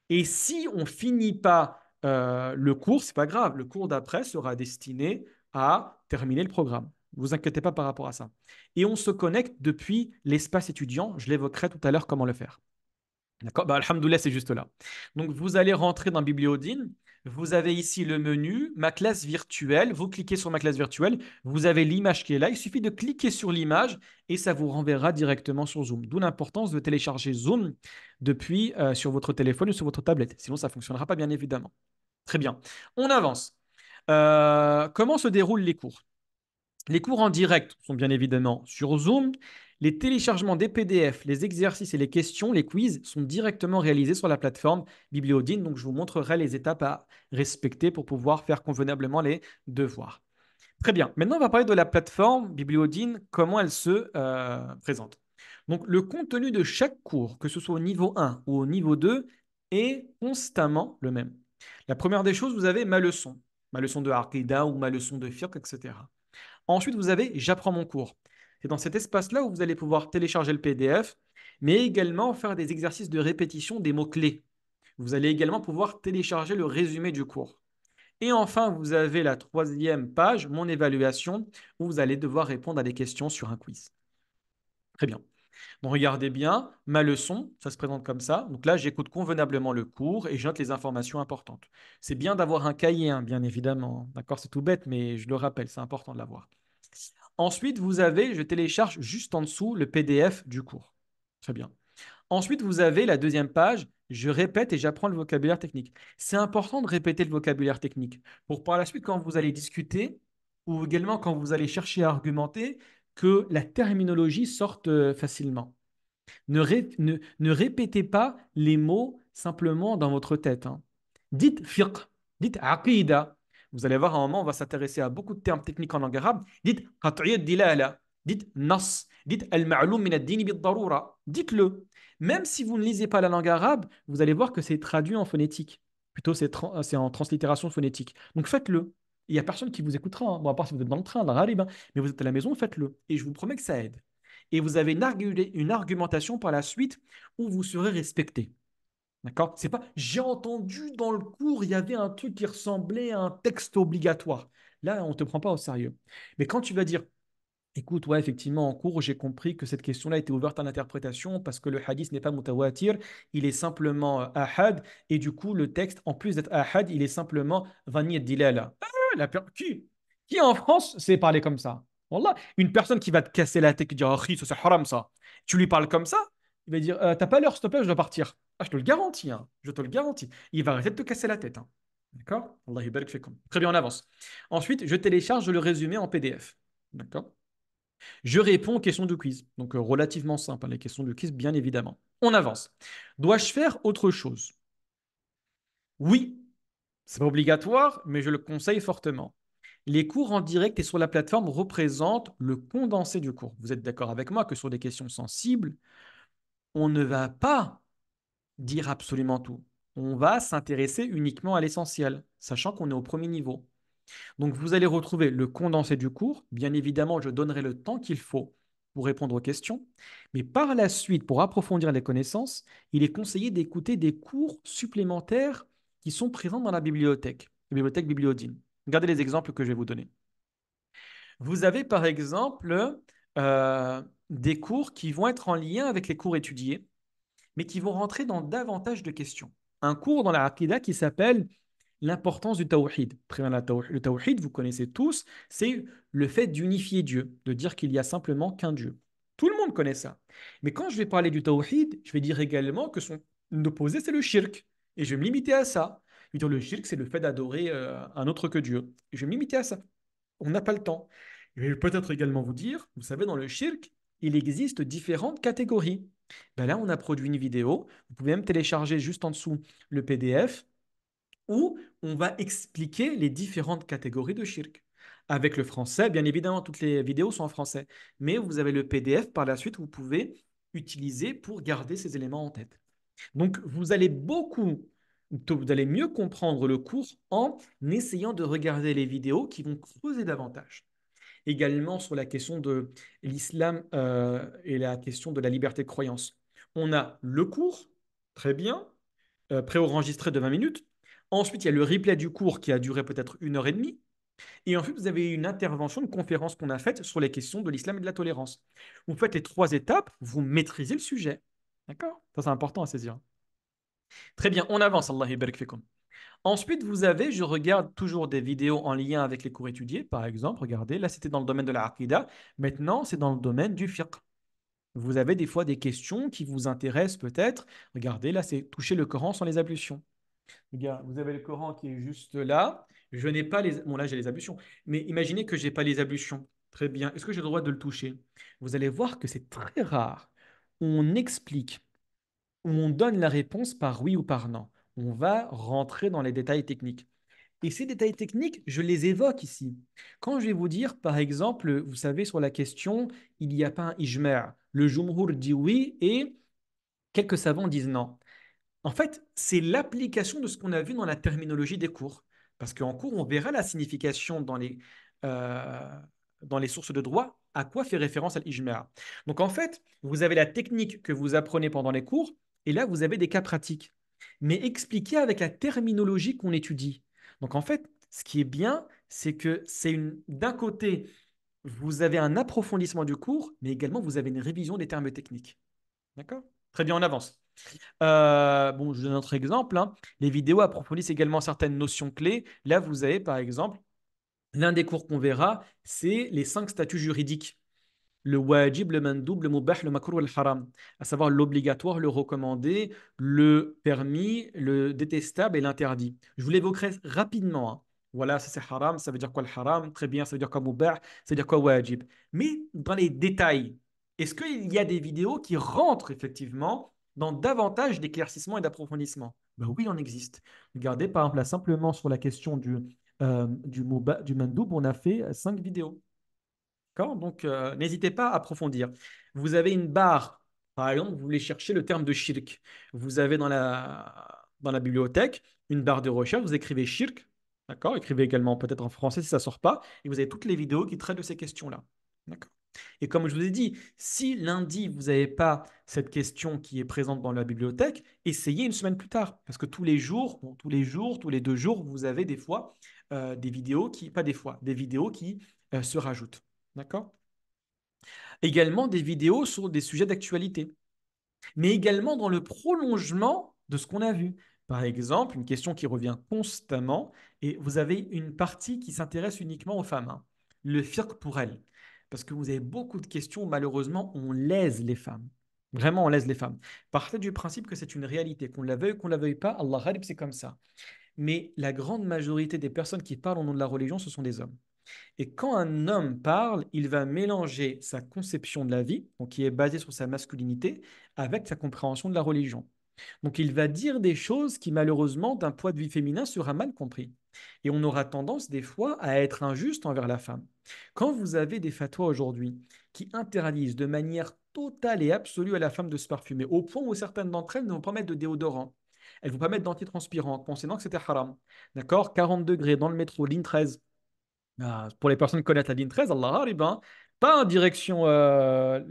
A: Et si on finit pas le cours, c'est pas grave. Le cours d'après sera destiné à terminer le programme. Ne vous inquiétez pas par rapport à ça. Et on se connecte depuis l'espace étudiant. Je l'évoquerai tout à l'heure comment le faire. D'accord? Alhamdoulilah, c'est juste là. Donc, vous allez rentrer dans Bibliodine. Vous avez ici le menu, ma classe virtuelle. Vous cliquez sur ma classe virtuelle. Vous avez l'image qui est là. Il suffit de cliquer sur l'image et ça vous renverra directement sur Zoom. D'où l'importance de télécharger Zoom depuis sur votre téléphone ou sur votre tablette. Sinon, ça ne fonctionnera pas, bien évidemment. Très bien. On avance. Comment se déroulent les cours? Les cours en direct sont bien évidemment sur Zoom. Les téléchargements des PDF, les exercices et les questions, les quiz sont directement réalisés sur la plateforme Bibliodine. Donc, je vous montrerai les étapes à respecter pour pouvoir faire convenablement les devoirs. Très bien. Maintenant, on va parler de la plateforme Bibliodine, comment elle se présente. Donc, le contenu de chaque cours, que ce soit au niveau 1 ou au niveau 2, est constamment le même. La première des choses, vous avez ma leçon de Aqidah ou ma leçon de Fiqh, etc. Ensuite, vous avez J'apprends mon cours. C'est dans cet espace-là où vous allez pouvoir télécharger le PDF, mais également faire des exercices de répétition des mots-clés. Vous allez également pouvoir télécharger le résumé du cours. Et enfin, vous avez la troisième page, mon évaluation, où vous allez devoir répondre à des questions sur un quiz. Très bien. Donc regardez bien, ma leçon, ça se présente comme ça. Donc là, j'écoute convenablement le cours et je note les informations importantes. C'est bien d'avoir un cahier, bien évidemment. D'accord, c'est tout bête, mais je le rappelle, c'est important de l'avoir. Ensuite, vous avez, je télécharge juste en dessous le PDF du cours. Très bien. Ensuite, vous avez la deuxième page, je répète et j'apprends le vocabulaire technique. C'est important de répéter le vocabulaire technique pour par la suite, quand vous allez discuter ou également quand vous allez chercher à argumenter, que la terminologie sorte facilement. Ne répétez pas les mots simplement dans votre tête. Dites fiqh, dites aqida. Vous allez voir, à un moment, on va s'intéresser à beaucoup de termes techniques en langue arabe. Dites qat'iyat dilala, dites nas, dites al-ma'loum min ad-din bid-darura. Dites-le. Même si vous ne lisez pas la langue arabe, vous allez voir que c'est traduit en phonétique. Plutôt, c'est en translittération phonétique. Donc faites-le. Il n'y a personne qui vous écoutera. Bon, à part si vous êtes dans le train, dans la mais vous êtes à la maison, faites-le. Et je vous promets que ça aide. Et vous avez une argumentation par la suite où vous serez respecté. D'accord? C'est pas j'ai entendu dans le cours, il y avait un truc qui ressemblait à un texte obligatoire. Là, on ne te prend pas au sérieux. Mais quand tu vas dire écoute, ouais, effectivement, en cours, j'ai compris que cette question-là était ouverte à l'interprétation parce que le hadith n'est pas mutawatir, il est simplement ahad, et du coup, le texte, en plus d'être ahad, il est simplement vani dilala. Qui en France sait parler comme ça? Wallah, une personne qui va te casser la tête, qui dit, ah, ça c'est haram ça. Tu lui parles comme ça, il va dire, t'as pas l'heure, s'il te plaît, je dois partir. Ah, je te le garantis, je te le garantis. Il va arrêter de te casser la tête. D'accord? Allah yubarak fikum. Très bien, on avance. Ensuite, je télécharge le résumé en PDF. D'accord? Je réponds aux questions du quiz. Donc, relativement simple, les questions du quiz, bien évidemment. On avance. Dois-je faire autre chose? Oui, c'est pas obligatoire, mais je le conseille fortement. Les cours en direct et sur la plateforme représentent le condensé du cours. Vous êtes d'accord avec moi que sur des questions sensibles, on ne va pas dire absolument tout. On va s'intéresser uniquement à l'essentiel, sachant qu'on est au premier niveau. Donc, vous allez retrouver le condensé du cours. Bien évidemment, je donnerai le temps qu'il faut pour répondre aux questions. Mais par la suite, pour approfondir les connaissances, il est conseillé d'écouter des cours supplémentaires qui sont présents dans la bibliothèque Bibliodine. Regardez les exemples que je vais vous donner. Vous avez par exemple des cours qui vont être en lien avec les cours étudiés, mais qui vont rentrer dans davantage de questions. Un cours dans la Aqidah qui s'appelle l'importance du tawhid. Le tawhid, vous connaissez tous, c'est le fait d'unifier Dieu, de dire qu'il n'y a simplement qu'un Dieu. Tout le monde connaît ça. Mais quand je vais parler du tawhid, je vais dire également que son opposé, c'est le shirk. Et je vais me limiter à ça. Je vais dire le shirk, c'est le fait d'adorer un autre que Dieu. Et je vais me limiter à ça. On n'a pas le temps. Je vais peut-être également vous dire, vous savez, dans le shirk, il existe différentes catégories. Ben là, on a produit une vidéo. Vous pouvez même télécharger juste en dessous le PDF où on va expliquer les différentes catégories de shirk. Avec le français, bien évidemment, toutes les vidéos sont en français, mais vous avez le PDF par la suite, vous pouvez utiliser pour garder ces éléments en tête. Donc, vous allez mieux comprendre le cours en essayant de regarder les vidéos qui vont creuser davantage. Également sur la question de l'islam et la question de la liberté de croyance. On a le cours, très bien, préenregistré de 20 minutes. Ensuite, il y a le replay du cours qui a duré peut-être 1 heure et demie. Et ensuite, vous avez une intervention, une conférence qu'on a faite sur les questions de l'islam et de la tolérance. Vous faites les 3 étapes, vous maîtrisez le sujet. D'accord? Ça, c'est important à saisir. Très bien, on avance, Allah barik fikum. Ensuite, vous avez, je regarde toujours des vidéos en lien avec les cours étudiés. Par exemple, regardez, là, c'était dans le domaine de la aqidah. Maintenant, c'est dans le domaine du fiqh. Vous avez des fois des questions qui vous intéressent peut-être. Regardez, là, c'est toucher le Coran sans les ablutions. Regarde, vous avez le Coran qui est juste là. Je n'ai pas les. Bon, là, j'ai les ablutions. Mais imaginez que je n'ai pas les ablutions. Très bien. Est-ce que j'ai le droit de le toucher? Vous allez voir que c'est très rare. On explique, ou on donne la réponse par oui ou par non. On va rentrer dans les détails techniques. Et ces détails techniques, je les évoque ici. Quand je vais vous dire, par exemple, vous savez, sur la question, il n'y a pas un ijma'. Le jumhur dit oui et quelques savants disent non. En fait, c'est l'application de ce qu'on a vu dans la terminologie des cours. Parce qu'en cours, on verra la signification euh, dans les sources de droit, à quoi fait référence l'ijma'. Donc en fait, vous avez la technique que vous apprenez pendant les cours, et là, vous avez des cas pratiques, mais expliqués avec la terminologie qu'on étudie. Donc en fait, ce qui est bien, c'est que d'un côté, vous avez un approfondissement du cours, mais également vous avez une révision des termes techniques. D'accord? Très bien, on avance. Bon, je donne un autre exemple, hein. Les vidéos approfondissent également certaines notions clés. Là, vous avez par exemple, l'un des cours qu'on verra, c'est les 5 statuts juridiques. Le wajib, le mandoub, le mubah, le makruh et le haram. À savoir l'obligatoire, le recommandé, le permis, le détestable et l'interdit. Je vous l'évoquerai rapidement, hein. Voilà, ça c'est haram, ça veut dire quoi le haram? Très bien, ça veut dire quoi mubah, ça veut dire quoi wajib. Mais dans les détails, est-ce qu'il y a des vidéos qui rentrent effectivement dans davantage d'éclaircissement et d'approfondissement? Ben oui, il en existe. Regardez, par exemple, là, simplement sur la question du mandoub, on a fait 5 vidéos. D'accord? Donc, n'hésitez pas à approfondir. Vous avez une barre, par exemple, vous voulez chercher le terme de shirk. Vous avez dans la bibliothèque une barre de recherche, vous écrivez shirk, d'accord? Écrivez également peut-être en français si ça ne sort pas, et vous avez toutes les vidéos qui traitent de ces questions-là. D'accord? Et comme je vous ai dit, si lundi, vous n'avez pas cette question qui est présente dans la bibliothèque, essayez une semaine plus tard. Parce que tous les jours, bon, tous les jours, tous les 2 jours, vous avez des fois des vidéos qui, pas des fois, des vidéos qui se rajoutent. D'accord? Également des vidéos sur des sujets d'actualité, mais également dans le prolongement de ce qu'on a vu. Par exemple, une question qui revient constamment, et vous avez une partie qui s'intéresse uniquement aux femmes, hein. Le firq pour elles. Parce que vous avez beaucoup de questions, où, malheureusement, on lèse les femmes. Vraiment, on lèse les femmes. Partez du principe que c'est une réalité, qu'on la veuille ou qu'on la veuille pas, Allah Ghalib, c'est comme ça. Mais la grande majorité des personnes qui parlent au nom de la religion, ce sont des hommes. Et quand un homme parle, il va mélanger sa conception de la vie, donc qui est basée sur sa masculinité, avec sa compréhension de la religion. Donc il va dire des choses qui malheureusement d'un point de vue féminin sera mal compris. Et on aura tendance des fois à être injuste envers la femme. Quand vous avez des fatwas aujourd'hui qui interdisent de manière totale et absolue à la femme de se parfumer, au point où certaines d'entre elles ne vont pas mettre de déodorant, elles ne vont pas mettre d'antitranspirant, pensant que c'était haram. D'accord? 40 degrés dans le métro, ligne 13. Pour les personnes qui connaissent la ligne 13, Allah harib, hein, pas en direction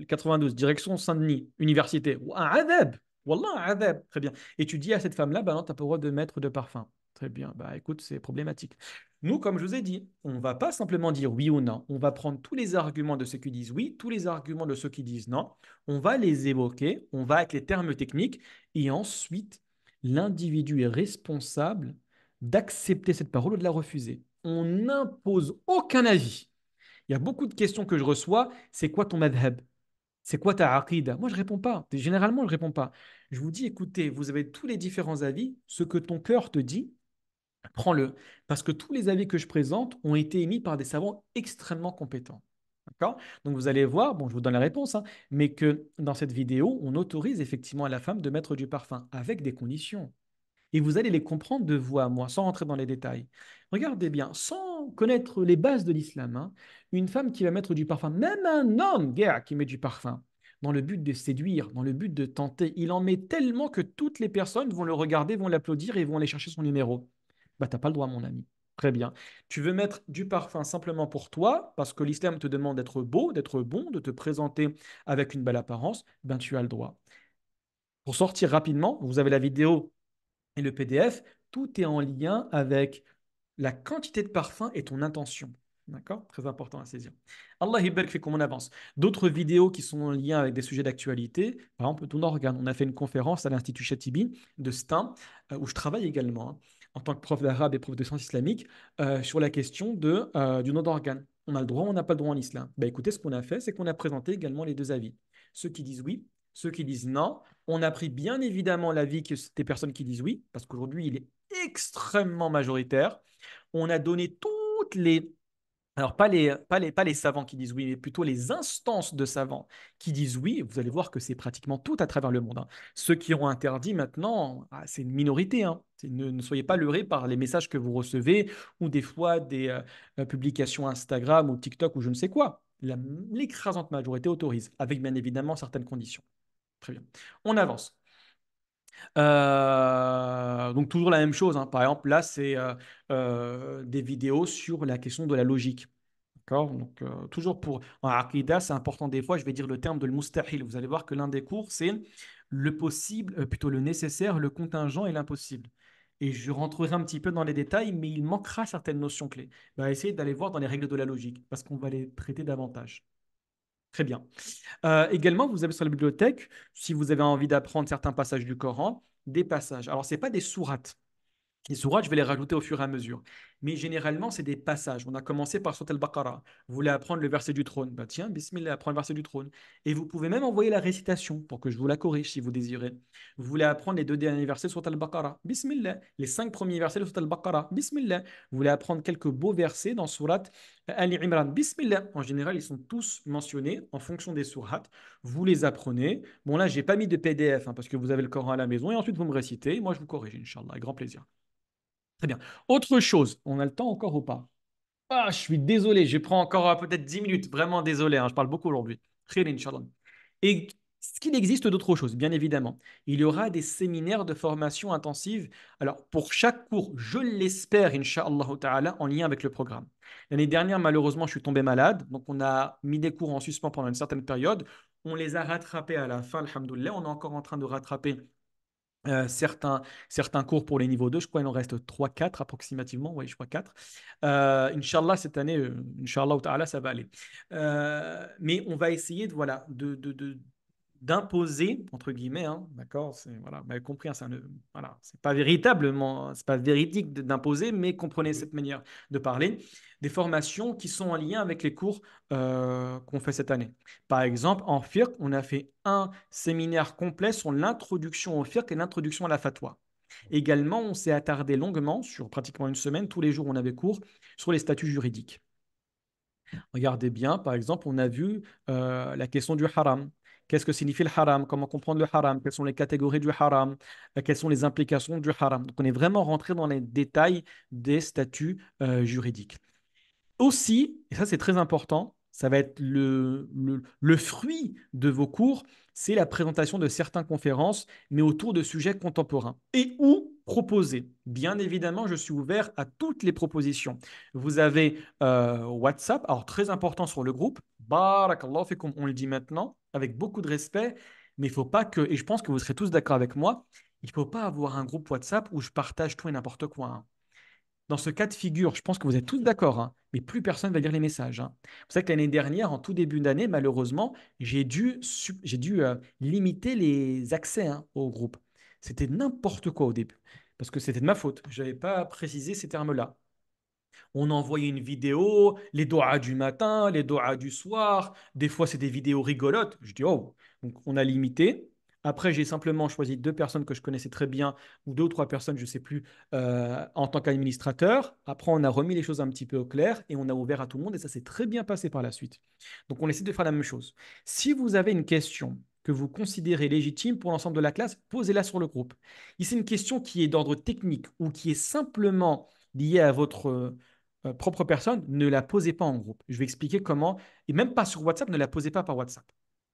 A: 92, direction Saint-Denis, université. Ou un adab. Wallah, un adab. Très bien. Et tu dis à cette femme-là, bah non, tu n'as pas le droit de mettre de parfum. Très bien. Bah écoute, c'est problématique. Nous, comme je vous ai dit, on ne va pas simplement dire oui ou non. On va prendre tous les arguments de ceux qui disent oui, tous les arguments de ceux qui disent non. On va les évoquer, on va avec les termes techniques, et ensuite, l'individu est responsable d'accepter cette parole ou de la refuser. On n'impose aucun avis. Il y a beaucoup de questions que je reçois. C'est quoi ton madhab? C'est quoi ta aqida? Moi, je ne réponds pas. Généralement, je ne réponds pas. Je vous dis, écoutez, vous avez tous les différents avis. Ce que ton cœur te dit, prends-le. Parce que tous les avis que je présente ont été émis par des savants extrêmement compétents. D'accord? Donc, vous allez voir, bon, je vous donne la réponse, hein, mais que dans cette vidéo, on autorise effectivement à la femme de mettre du parfum avec des conditions. Et vous allez les comprendre de vous à moi, sans rentrer dans les détails. Regardez bien, sans connaître les bases de l'islam, hein, une femme qui va mettre du parfum, même un homme, gars, qui met du parfum, dans le but de séduire, dans le but de tenter, il en met tellement que toutes les personnes vont le regarder, vont l'applaudir et vont aller chercher son numéro. Bah, t'as pas le droit, mon ami. Très bien. Tu veux mettre du parfum simplement pour toi, parce que l'islam te demande d'être beau, d'être bon, de te présenter avec une belle apparence, ben tu as le droit. Pour sortir rapidement, vous avez la vidéo et le PDF, tout est en lien avec la quantité de parfum et ton intention. D'accord? Très important à saisir. Allah Hibberk fait comme on avance. D'autres vidéos qui sont en lien avec des sujets d'actualité, par exemple, ton organe. On a fait une conférence à l'Institut Chatibi de Stein, où je travaille également, hein, en tant que prof d'arabe et prof de sciences islamiques, sur la question du don d'organe. On a le droit, on n'a pas le droit en islam. Ben, écoutez, ce qu'on a fait, c'est qu'on a présenté également les deux avis. Ceux qui disent oui, ceux qui disent non. On a pris bien évidemment l'avis des personnes qui disent oui, parce qu'aujourd'hui, il est extrêmement majoritaire. On a donné toutes les... Alors, pas les savants qui disent oui, mais plutôt les instances de savants qui disent oui. Vous allez voir que c'est pratiquement tout à travers le monde, hein. Ceux qui ont interdit maintenant, c'est une minorité, hein. Ne soyez pas leurrés par les messages que vous recevez ou des fois des publications Instagram ou TikTok ou je ne sais quoi. L'écrasante majorité autorise, avec bien évidemment certaines conditions. Très bien. On avance. Donc toujours la même chose, hein. Par exemple, là, c'est des vidéos sur la question de la logique. D'accord? Donc toujours pour en Aqidah, c'est important des fois, je vais dire le terme de le mustahil. Vous allez voir que l'un des cours, c'est le possible, plutôt le nécessaire, le contingent et l'impossible. Et je rentrerai un petit peu dans les détails, mais il manquera certaines notions clés. Ben, essayez d'aller voir dans les règles de la logique, parce qu'on va les traiter davantage. Très bien. Également, vous avez sur la bibliothèque, si vous avez envie d'apprendre certains passages du Coran, des passages. Alors, ce n'est pas des sourates. Les sourates, je vais les rajouter au fur et à mesure. Mais généralement, c'est des passages. On a commencé par Surat al-Baqarah. Vous voulez apprendre le verset du trône? Bah tiens, bismillah, apprends le verset du trône. Et vous pouvez même envoyer la récitation pour que je vous la corrige si vous désirez. Vous voulez apprendre les deux derniers versets de Surat al-Baqarah? Bismillah. Les 5 premiers versets de Surat al-Baqarah? Bismillah. Vous voulez apprendre quelques beaux versets dans Surat Ali Imran? Bismillah. En général, ils sont tous mentionnés en fonction des sourates. Vous les apprenez. Bon, là, j'ai pas mis de PDF, hein, parce que vous avez le Coran à la maison et ensuite vous me récitez. Moi, je vous corrige, Inch'Allah, avec grand plaisir. Très bien. Autre chose, on a le temps encore ou pas? Ah, je suis désolé, je prends encore peut-être 10 minutes. Vraiment désolé, hein, je parle beaucoup aujourd'hui. Khayr, Inch'Allah. Et ce qu'il existe d'autres choses, bien évidemment. Il y aura des séminaires de formation intensive. Alors, pour chaque cours, je l'espère, Inch'Allah ta'ala, en lien avec le programme. L'année dernière, malheureusement, je suis tombé malade. Donc, on a mis des cours en suspens pendant une certaine période. On les a rattrapés à la fin, alhamdoulilah. On est encore en train de rattraper certains cours pour les niveaux 2, je crois qu'il en reste trois quatre approximativement, oui, je crois 4. Inch'Allah, cette année, Inch'Allah ta'ala, ça va aller. Mais on va essayer voilà, d'imposer, entre guillemets, hein, d'accord, voilà, vous m'avez compris, hein, voilà, c'est pas véritablement, c'est pas véridique d'imposer, mais comprenez cette manière de parler, des formations qui sont en lien avec les cours qu'on fait cette année. Par exemple, en FIRC, on a fait un séminaire complet sur l'introduction au FIRC et l'introduction à la fatwa. Également, on s'est attardé longuement, sur pratiquement une semaine, tous les jours on avait cours, sur les statuts juridiques. Regardez bien, par exemple, on a vu la question du haram. qu'est-ce que signifie le haram, comment comprendre le haram, quelles sont les catégories du haram, quelles sont les implications du haram. Donc, on est vraiment rentré dans les détails des statuts juridiques. Aussi, et ça c'est très important, ça va être le fruit de vos cours, c'est la présentation de certaines conférences, mais autour de sujets contemporains et ou proposés. Bien évidemment, je suis ouvert à toutes les propositions. Vous avez WhatsApp, alors très important sur le groupe, Barakallahu fikum, on le dit maintenant, avec beaucoup de respect, mais il faut pas que, et je pense que vous serez tous d'accord avec moi, il ne faut pas avoir un groupe WhatsApp où je partage tout et n'importe quoi, hein. Dans ce cas de figure, je pense que vous êtes tous d'accord, hein, mais plus personne ne va lire les messages, hein. C'est ça que l'année dernière, en tout début d'année, malheureusement, j'ai dû limiter les accès, hein, au groupe. C'était n'importe quoi au début, parce que c'était de ma faute. Je n'avais pas précisé ces termes-là. On envoyait une vidéo, les doigts du matin, les doigts du soir. Des fois, c'est des vidéos rigolotes. Je dis, oh, donc on a limité. Après, j'ai simplement choisi deux personnes que je connaissais très bien, ou deux ou trois personnes, je ne sais plus, en tant qu'administrateur. Après, on a remis les choses un petit peu au clair et on a ouvert à tout le monde et ça s'est très bien passé par la suite. Donc, on essaie de faire la même chose. Si vous avez une question que vous considérez légitime pour l'ensemble de la classe, posez-la sur le groupe. Si c'est une question qui est d'ordre technique ou qui est simplement liée à votre propre personne, ne la posez pas en groupe. Je vais expliquer comment, et même pas sur WhatsApp, ne la posez pas par WhatsApp.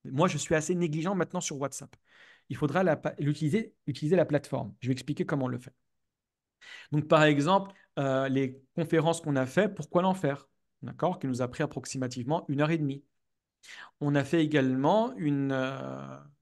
A: Moi, je suis assez négligent maintenant sur WhatsApp. Il faudra utiliser la plateforme. Je vais expliquer comment on le fait. Donc, par exemple, les conférences qu'on a fait, pourquoi l'en faire? D'accord? Qui nous a pris approximativement 1 heure et demie. On a fait également une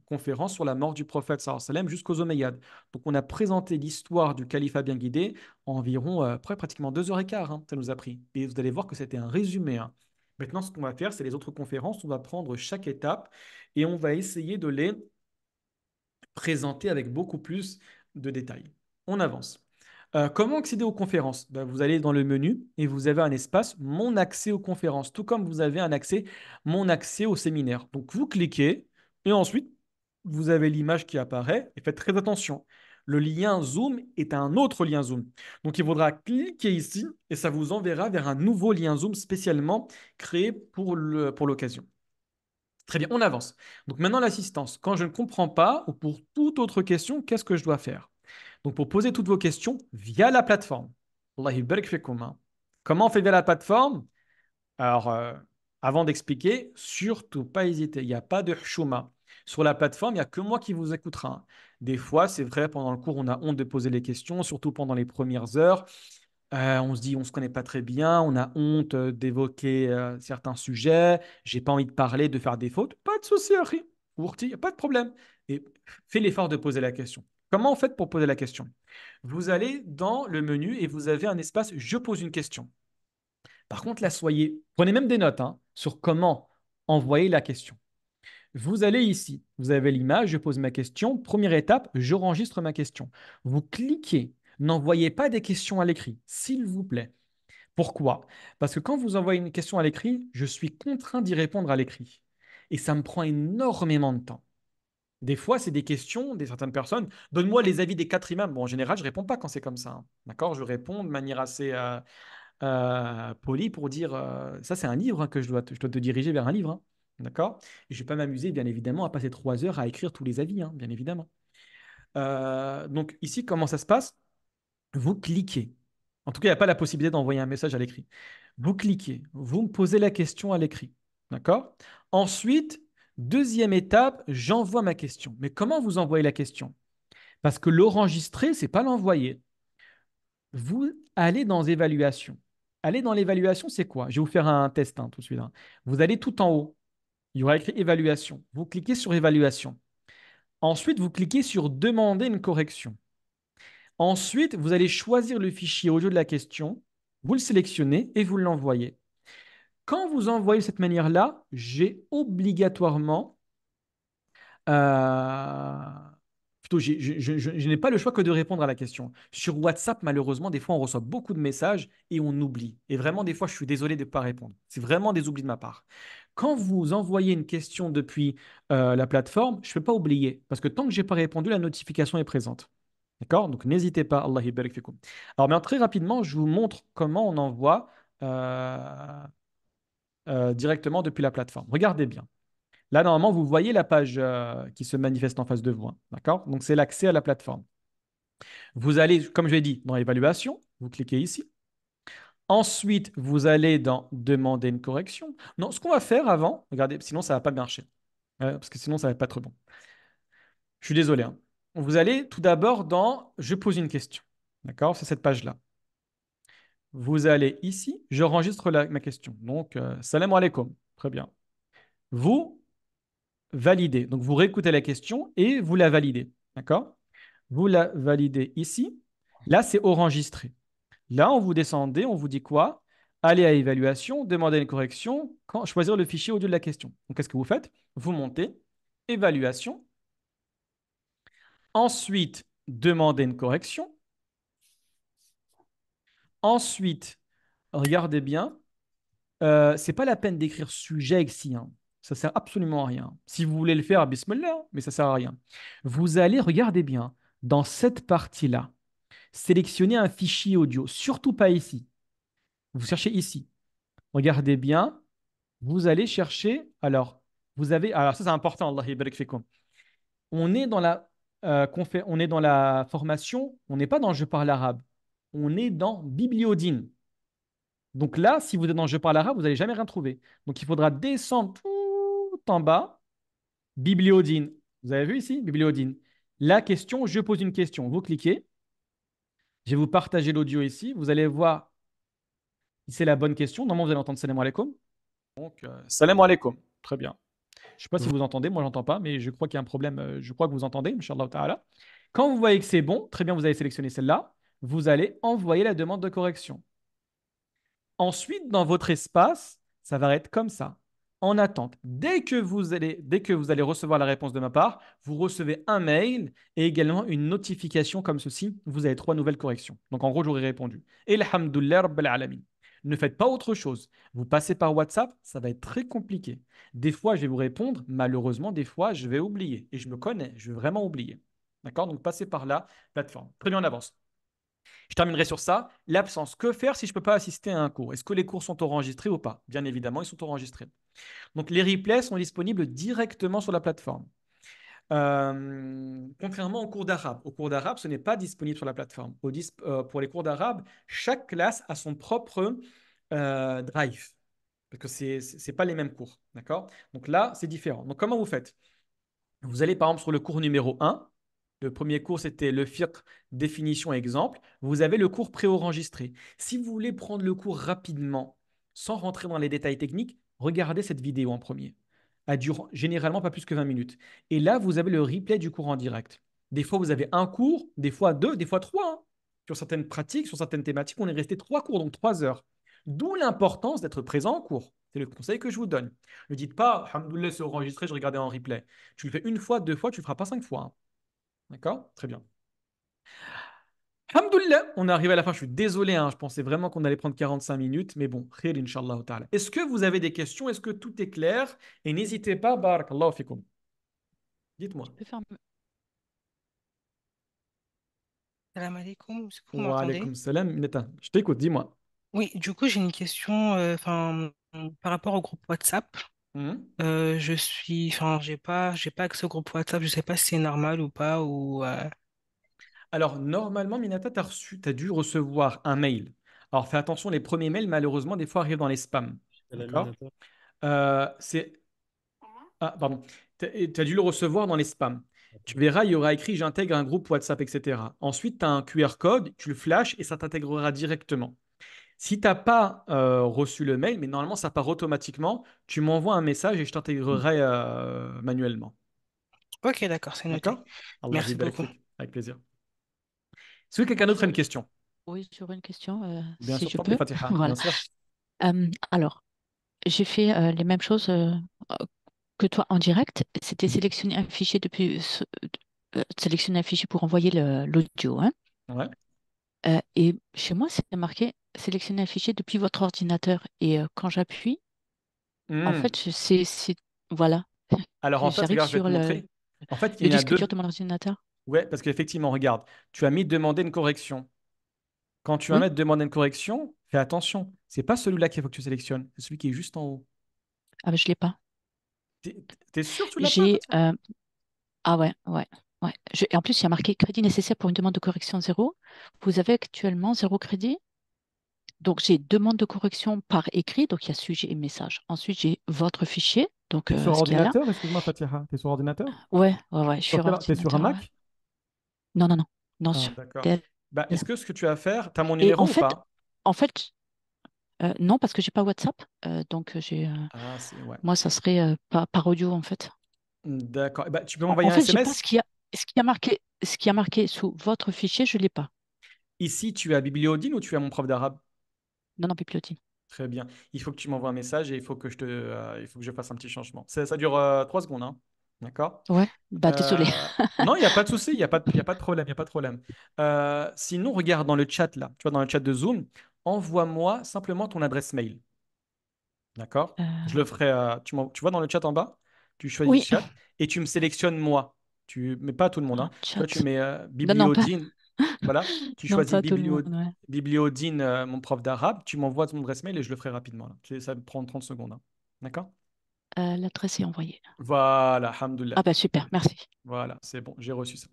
A: conférence sur la mort du prophète sallallahu alayhi wa sallam jusqu'aux Omeyyades. Donc, on a présenté l'histoire du califat bien guidé en environ pratiquement 2 heures et quart, hein, ça nous a pris. Et vous allez voir que c'était un résumé, hein. Maintenant, ce qu'on va faire, c'est les autres conférences. On va prendre chaque étape et on va essayer de les présenter avec beaucoup plus de détails. On avance. Comment accéder aux conférences? Ben, vous allez dans le menu et vous avez un espace Mon accès aux conférences, tout comme vous avez un accès Mon accès au séminaire. Donc vous cliquez et ensuite vous avez l'image qui apparaît et faites très attention. Le lien Zoom est un autre lien Zoom. Donc il faudra cliquer ici et ça vous enverra vers un nouveau lien Zoom spécialement créé pour l'occasion. Très bien, on avance. Donc maintenant l'assistance. Quand je ne comprends pas ou pour toute autre question, qu'est-ce que je dois faire? Donc, pour poser toutes vos questions via la plateforme. Allah yubarik fikum, hein. Comment on fait via la plateforme? Alors, avant d'expliquer, surtout pas hésiter. Il n'y a pas de chouma. Sur la plateforme, il n'y a que moi qui vous écoutera, hein. Des fois, c'est vrai, pendant le cours, on a honte de poser les questions, surtout pendant les premières heures. On se dit, on ne se connaît pas très bien, on a honte d'évoquer certains sujets, j'ai pas envie de parler, de faire des fautes. Pas de souci, Harry. Il n'y a pas de problème. Et fais l'effort de poser la question. Comment on fait pour poser la question? Vous allez dans le menu et vous avez un espace Je pose une question. Par contre, là, prenez même des notes, hein, sur comment envoyer la question. Vous allez ici, vous avez l'image, je pose ma question. Première étape, j'enregistre ma question. Vous cliquez, n'envoyez pas des questions à l'écrit, s'il vous plaît. Pourquoi? Parce que quand vous envoyez une question à l'écrit, je suis contraint d'y répondre à l'écrit. Et ça me prend énormément de temps. Des fois, c'est des questions de certaines personnes. Donne-moi les avis des quatre imams. Bon, en général, je ne réponds pas quand c'est comme ça, hein. D'accord? Je réponds de manière assez polie pour dire ça, c'est un livre, hein, que je dois te diriger vers un livre, hein. D'accord? Et je ne vais pas m'amuser, bien évidemment, à passer 3 heures à écrire tous les avis, hein, bien évidemment. Donc, ici, comment ça se passe? Vous cliquez. En tout cas, il n'y a pas la possibilité d'envoyer un message à l'écrit. Vous cliquez, vous me posez la question à l'écrit. D'accord? Ensuite, deuxième étape, j'envoie ma question. Mais comment vous envoyez la question? Parce que l'enregistrer, c'est pas l'envoyer. Vous allez dans évaluation. Aller dans l'évaluation, c'est quoi? Je vais vous faire un test, hein, tout de suite, hein. Vous allez tout en haut. Il y aura écrit évaluation. Vous cliquez sur évaluation. Ensuite, vous cliquez sur demander une correction. Ensuite, vous allez choisir le fichier audio de la question, vous le sélectionnez et vous l'envoyez. Quand vous envoyez de cette manière-là, j'ai obligatoirement, euh, plutôt, je n'ai pas le choix que de répondre à la question. Sur WhatsApp, malheureusement, des fois, on reçoit beaucoup de messages et on oublie. Et vraiment, des fois, je suis désolé de ne pas répondre. C'est vraiment des oublis de ma part. Quand vous envoyez une question depuis la plateforme, je ne peux pas oublier parce que tant que je n'ai pas répondu, la notification est présente. D'accord? Donc n'hésitez pas, Allah barik fikoum. Alors, mais très rapidement, je vous montre comment on envoie directement depuis la plateforme. Regardez bien. Là, normalement, vous voyez la page qui se manifeste en face de vous, hein. D'accord? Donc, c'est l'accès à la plateforme. Vous allez, comme je l'ai dit, dans l'évaluation, vous cliquez ici. Ensuite, vous allez dans demander une correction. Non, ce qu'on va faire avant, regardez, sinon ça ne va pas marcher. Parce que sinon ça ne va pas être bon. Je suis désolé, hein. Vous allez tout d'abord dans je pose une question. D'accord? C'est cette page-là. Vous allez ici, j'enregistre ma question. Donc, salam alaikum. Très bien. Vous validez. Donc, vous réécoutez la question et vous la validez. D'accord? Vous la validez ici. Là, c'est enregistré. Là, on vous descendez, on vous dit quoi? Allez à évaluation, demandez une correction, choisir le fichier au lieu de la question. Donc, qu'est-ce que vous faites? Vous montez, évaluation, ensuite, demandez une correction, ensuite, regardez bien, c'est pas la peine d'écrire sujet ici, hein. Ça sert absolument à rien. Si vous voulez le faire, bismillah, mais ça sert à rien. Vous allez, regardez bien, dans cette partie-là, sélectionnez un fichier audio, surtout pas ici. Vous cherchez ici. Regardez bien, vous allez chercher. Alors ça c'est important, Allah yabarak fikum. On est dans on est dans la formation, on n'est pas dans Je parle arabe. On est dans Bibliodine. Donc là, si vous êtes dans Je parle arabe, vous n'allez jamais rien trouver. Donc il faudra descendre tout en bas, Bibliodine. Vous avez vu ici, Bibliodine. La question, je pose une question. Vous cliquez. Je vais vous partager l'audio ici. Vous allez voir si c'est la bonne question. Normalement, vous allez entendre salam alaikum. Donc, salam alaikum. Très bien. Je ne sais pas si vous entendez, moi j'entends pas, mais je crois qu'il y a un problème. Je crois que vous entendez, Inch'Allah ta'ala. Quand vous voyez que c'est bon, très bien, vous avez sélectionné celle-là, vous allez envoyer la demande de correction. Ensuite, dans votre espace, ça va être comme ça, en attente. Dès que vous allez recevoir la réponse de ma part, vous recevez un mail et également une notification comme ceci. Vous avez 3 nouvelles corrections. Donc en gros, j'aurais répondu. Elhamdulillah Rabbil Alamin. Ne faites pas autre chose. Vous passez par WhatsApp, ça va être très compliqué. Des fois, je vais vous répondre. Malheureusement, des fois, je vais oublier. Et je me connais, je vais vraiment oublier. D'accord? Donc passez par la plateforme. Très bien, on avance. Je terminerai sur ça. L'absence. Que faire si je ne peux pas assister à un cours? Est-ce que les cours sont enregistrés ou pas? Bien évidemment, ils sont enregistrés. Donc, les replays sont disponibles directement sur la plateforme. Contrairement au cours d'arabe. Au cours d'arabe, ce n'est pas disponible sur la plateforme. Pour les cours d'arabe, chaque classe a son propre drive. Parce que ce n'est pas les mêmes cours. D'accord? Donc là, c'est différent. Donc, comment vous faites? Vous allez par exemple sur le cours numéro 1. Le premier cours, c'était le fiqh, définition, exemple. Vous avez le cours préenregistré. Si vous voulez prendre le cours rapidement, sans rentrer dans les détails techniques, regardez cette vidéo en premier. Elle dure généralement pas plus que 20 minutes. Et là, vous avez le replay du cours en direct. Des fois, vous avez un cours, des fois deux, des fois trois, hein. Sur certaines pratiques, sur certaines thématiques, on est resté 3 cours, donc 3 heures. D'où l'importance d'être présent en cours. C'est le conseil que je vous donne. Ne dites pas, Alhamdoulilah, c'est enregistré, je regardais en replay. Tu le fais une fois, 2 fois, tu ne le feras pas 5 fois, hein. D'accord? Très bien. Alhamdoulilah, on est arrivé à la fin. Je suis désolé, hein, je pensais vraiment qu'on allait prendre 45 minutes, mais bon, khir, Inch'Allah ta'ala. Est-ce que vous avez des questions? Est-ce que tout est clair? Et n'hésitez pas, barakallahu fikum.
B: Je
A: Dites-moi.
B: peux faire. Salam alaikum, est-ce que vous
A: Wa
B: m'entendez?
A: alaykoum salam. Neta, je t'écoute, dis-moi.
B: Oui, du coup, j'ai une question par rapport au groupe WhatsApp.
A: Mhm.
B: J'ai pas accès au groupe WhatsApp, je sais pas si c'est normal ou pas,
A: Alors, normalement, Minata, tu as dû recevoir un mail. Alors, fais attention, les premiers mails, malheureusement, des fois arrivent dans les spams. D'accord? C'est Ah, pardon. Tu as dû le recevoir dans les spams. Tu verras, il y aura écrit j'intègre un groupe WhatsApp, etc. Ensuite, tu as un QR code, tu le flashes et ça t'intégrera directement. Si tu n'as pas reçu le mail, mais normalement, ça part automatiquement, tu m'envoies un message et je t'intégrerai manuellement.
B: Ok, d'accord, c'est noté.
A: D'accord? Allah
B: Merci
A: yabarak
B: beaucoup.
A: fik. Avec plaisir. Est-ce que quelqu'un
B: Oui,
A: d'autre a une question?
C: Oui, j'aurais une question,
A: Bien
C: si
A: sûr,
C: je
A: tente les
C: peux.
A: Fatiha, bien
C: Voilà.
A: sûr.
C: Alors, j'ai fait les mêmes choses que toi en direct. C'était sélectionner un fichier pour envoyer l'audio, hein.
A: Ouais.
C: Et chez moi, c'est marqué sélectionner un fichier depuis votre ordinateur. Et quand j'appuie, en
A: Hmm.
C: fait, voilà,
A: Alors, en fait,
C: j'arrive
A: regarde, je vais te
C: sur
A: montrer. En fait, il
C: le
A: y en a
C: disque dur
A: deux.
C: de mon ordinateur.
A: Ouais, parce qu'effectivement, regarde, tu as mis demander une correction. Quand tu vas
C: Oui.
A: mettre demander une correction, fais attention. C'est pas celui-là qu'il faut que tu sélectionnes, c'est celui qui est juste en haut.
C: Ah, ben, je l'ai pas.
A: T'es sûr que tu l'as pas,
C: J'ai
A: Fatima?
C: ah ouais, ouais, ouais. Et en plus, il y a marqué crédit nécessaire pour une demande de correction zéro. Vous avez actuellement zéro crédit. Donc, j'ai demande de correction par écrit. Donc, il y a sujet et message. Ensuite, j'ai votre fichier. Donc,
A: T'es sur
C: ce qu'il y a là.
A: ordinateur? Excuse-moi, Fatiha. T'es sur ordinateur?
C: Ouais, ouais, ouais. Je suis sur
A: T'es sur un
C: ordinateur. Ouais.
A: Mac?
C: Non, non, non. Non,
A: Ah,
C: sur
A: d'accord.
C: Dell.
A: Bah, est-ce que ce que tu vas faire, tu as mon
C: Et
A: numéro ou pas?
C: en fait, non, parce que j'ai pas WhatsApp. Donc,
A: Ah, c'est ouais.
C: moi, ça serait par audio, en fait.
A: D'accord. Eh ben, tu peux
C: En
A: m'envoyer un
C: fait, j'ai pas
A: SMS?
C: ce qui a marqué sous votre fichier, je l'ai pas.
A: Ici, tu as Bibliodine ou tu as mon prof d'arabe?
C: Non, non, Bibliotine.
A: Très bien. Il faut que tu m'envoies un message et il faut que je fasse un petit changement. Ça dure 3 secondes, hein. D'accord?
C: Ouais. Bah, désolé.
A: Non, il n'y a pas de souci, il y a pas de problème, il y a pas de problème. Sinon, regarde dans le chat là, tu vois, dans le chat de Zoom, envoie-moi simplement ton adresse mail. D'accord? Je le ferai. Tu vois dans le chat en bas, tu choisis
C: Oui.
A: chat et tu me sélectionnes moi. Tu mets pas tout le monde,
C: Un
A: hein. Tu vois, tu
C: chat.
A: mets
C: Non, non, pas.
A: Bibliodine. Voilà. Tu
C: Non,
A: choisis
C: pas tout le monde, ouais.
A: Bibliodine, mon prof d'arabe. Tu m'envoies ton adresse mail et je le ferai rapidement, là. Ça me prend 30 secondes, hein. D'accord?
C: L'adresse est envoyée.
A: Voilà, alhamdoulilah.
C: Ah bah
A: Très
C: super,
A: bien.
C: merci.
A: Voilà, c'est bon, j'ai reçu ça.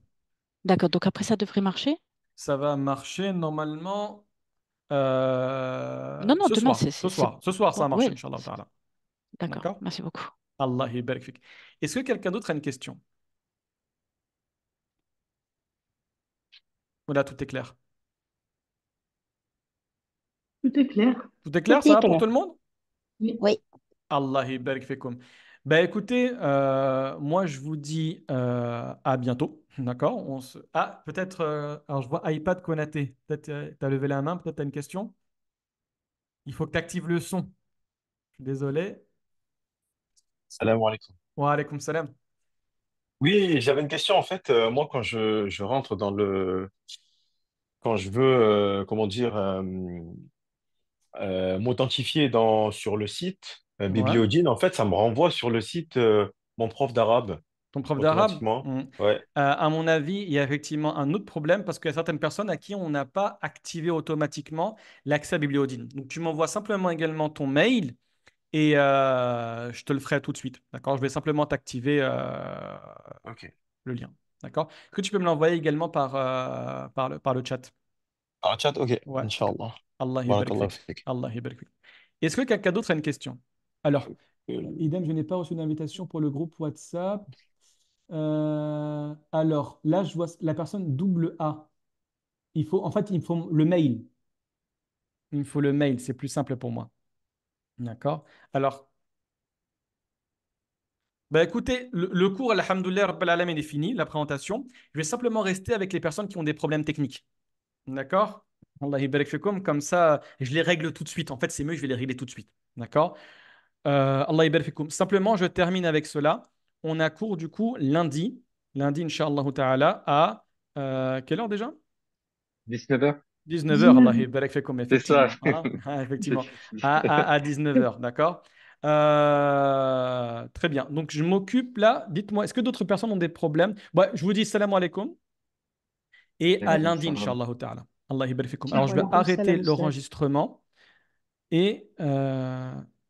C: D'accord, donc après ça devrait marcher?
A: Ça va marcher normalement
C: Non, non,
A: ce
C: demain,
A: soir. Ce soir. Ce soir, ça
C: bon,
A: va marcher,
C: ouais,
A: Inch'Allah ta'ala.
C: d'accord,
A: D'accord?
C: merci beaucoup.
A: Allah barik fik. Est-ce que quelqu'un d'autre a une question? Voilà, tout est clair.
D: Tout est clair.
A: Tout est
E: Tout
A: clair, ça
E: est
A: va pour
E: clair.
A: tout le monde?
D: Oui.
E: Oui.
A: Allah barik fikum. Ben écoutez, moi je vous dis à bientôt. D'accord? Ah, peut-être. Alors je vois iPad Konaté. Peut-être tu as levé la main, peut-être tu as une question? Il faut que tu actives le son. Je suis désolé.
F: Salam alaikum.
A: Wa alaykoum salam.
F: Oui, j'avais une question en fait. Moi, quand je rentre dans quand je veux, comment dire, m'authentifier sur le site
A: Ouais.
F: Bibliodine, en fait, ça me renvoie sur le site mon prof d'arabe
A: Ton prof d'arabe?
F: automatiquement. Ouais.
A: À mon avis, il y a effectivement un autre problème parce qu'il y a certaines personnes à qui on n'a pas activé automatiquement l'accès à Bibliodine. Donc, tu m'envoies simplement également ton mail et je te le ferai tout de suite. D'accord? Je vais simplement t'activer
F: Ok.
A: le lien. D'accord? Que tu peux me l'envoyer également par le chat.
F: Ah, chat, ok.
A: Ouais, super.
F: Inch'Allah.
A: Allah yabarak
F: Barakallah
A: fik.
F: fik.
A: Allah yabarak fik. Est-ce que quelqu'un d'autre a une question? Alors, idem, je n'ai pas reçu d'invitation pour le groupe WhatsApp. Alors, là, je vois la personne double A. En fait, il me faut le mail. Il me faut le mail, c'est plus simple pour moi. D'accord? Alors, bah écoutez, le cours, alhamdoulilah, Rabbil Alamin, est fini, la présentation. Je vais simplement rester avec les personnes qui ont des problèmes techniques. D'accord? Allah yabarak fikum, comme ça, je les règle tout de suite. En fait, c'est mieux, je vais les régler tout de suite. D'accord? Allah yabarak fikum. Simplement, je termine avec cela. On a cours du coup lundi, Inch'Allah ta'ala, à quelle heure déjà?
G: 19h?
A: 19h, Allah
D: 19.
A: yabarak fikum,
G: C'est ça.
A: effectivement, hein. Ah, effectivement, à 19h, d'accord? Très bien. Donc, je m'occupe là. Dites-moi, est-ce que d'autres personnes ont des problèmes? Ouais, je vous dis salam alaikum et à
G: Alaykoum
A: lundi,
G: salam.
A: Inch'Allah ta'ala. Allah yabarak fikum. Alors, je vais
D: Wa alaykoum
A: arrêter
D: salam, Oustaz.
A: l'enregistrement et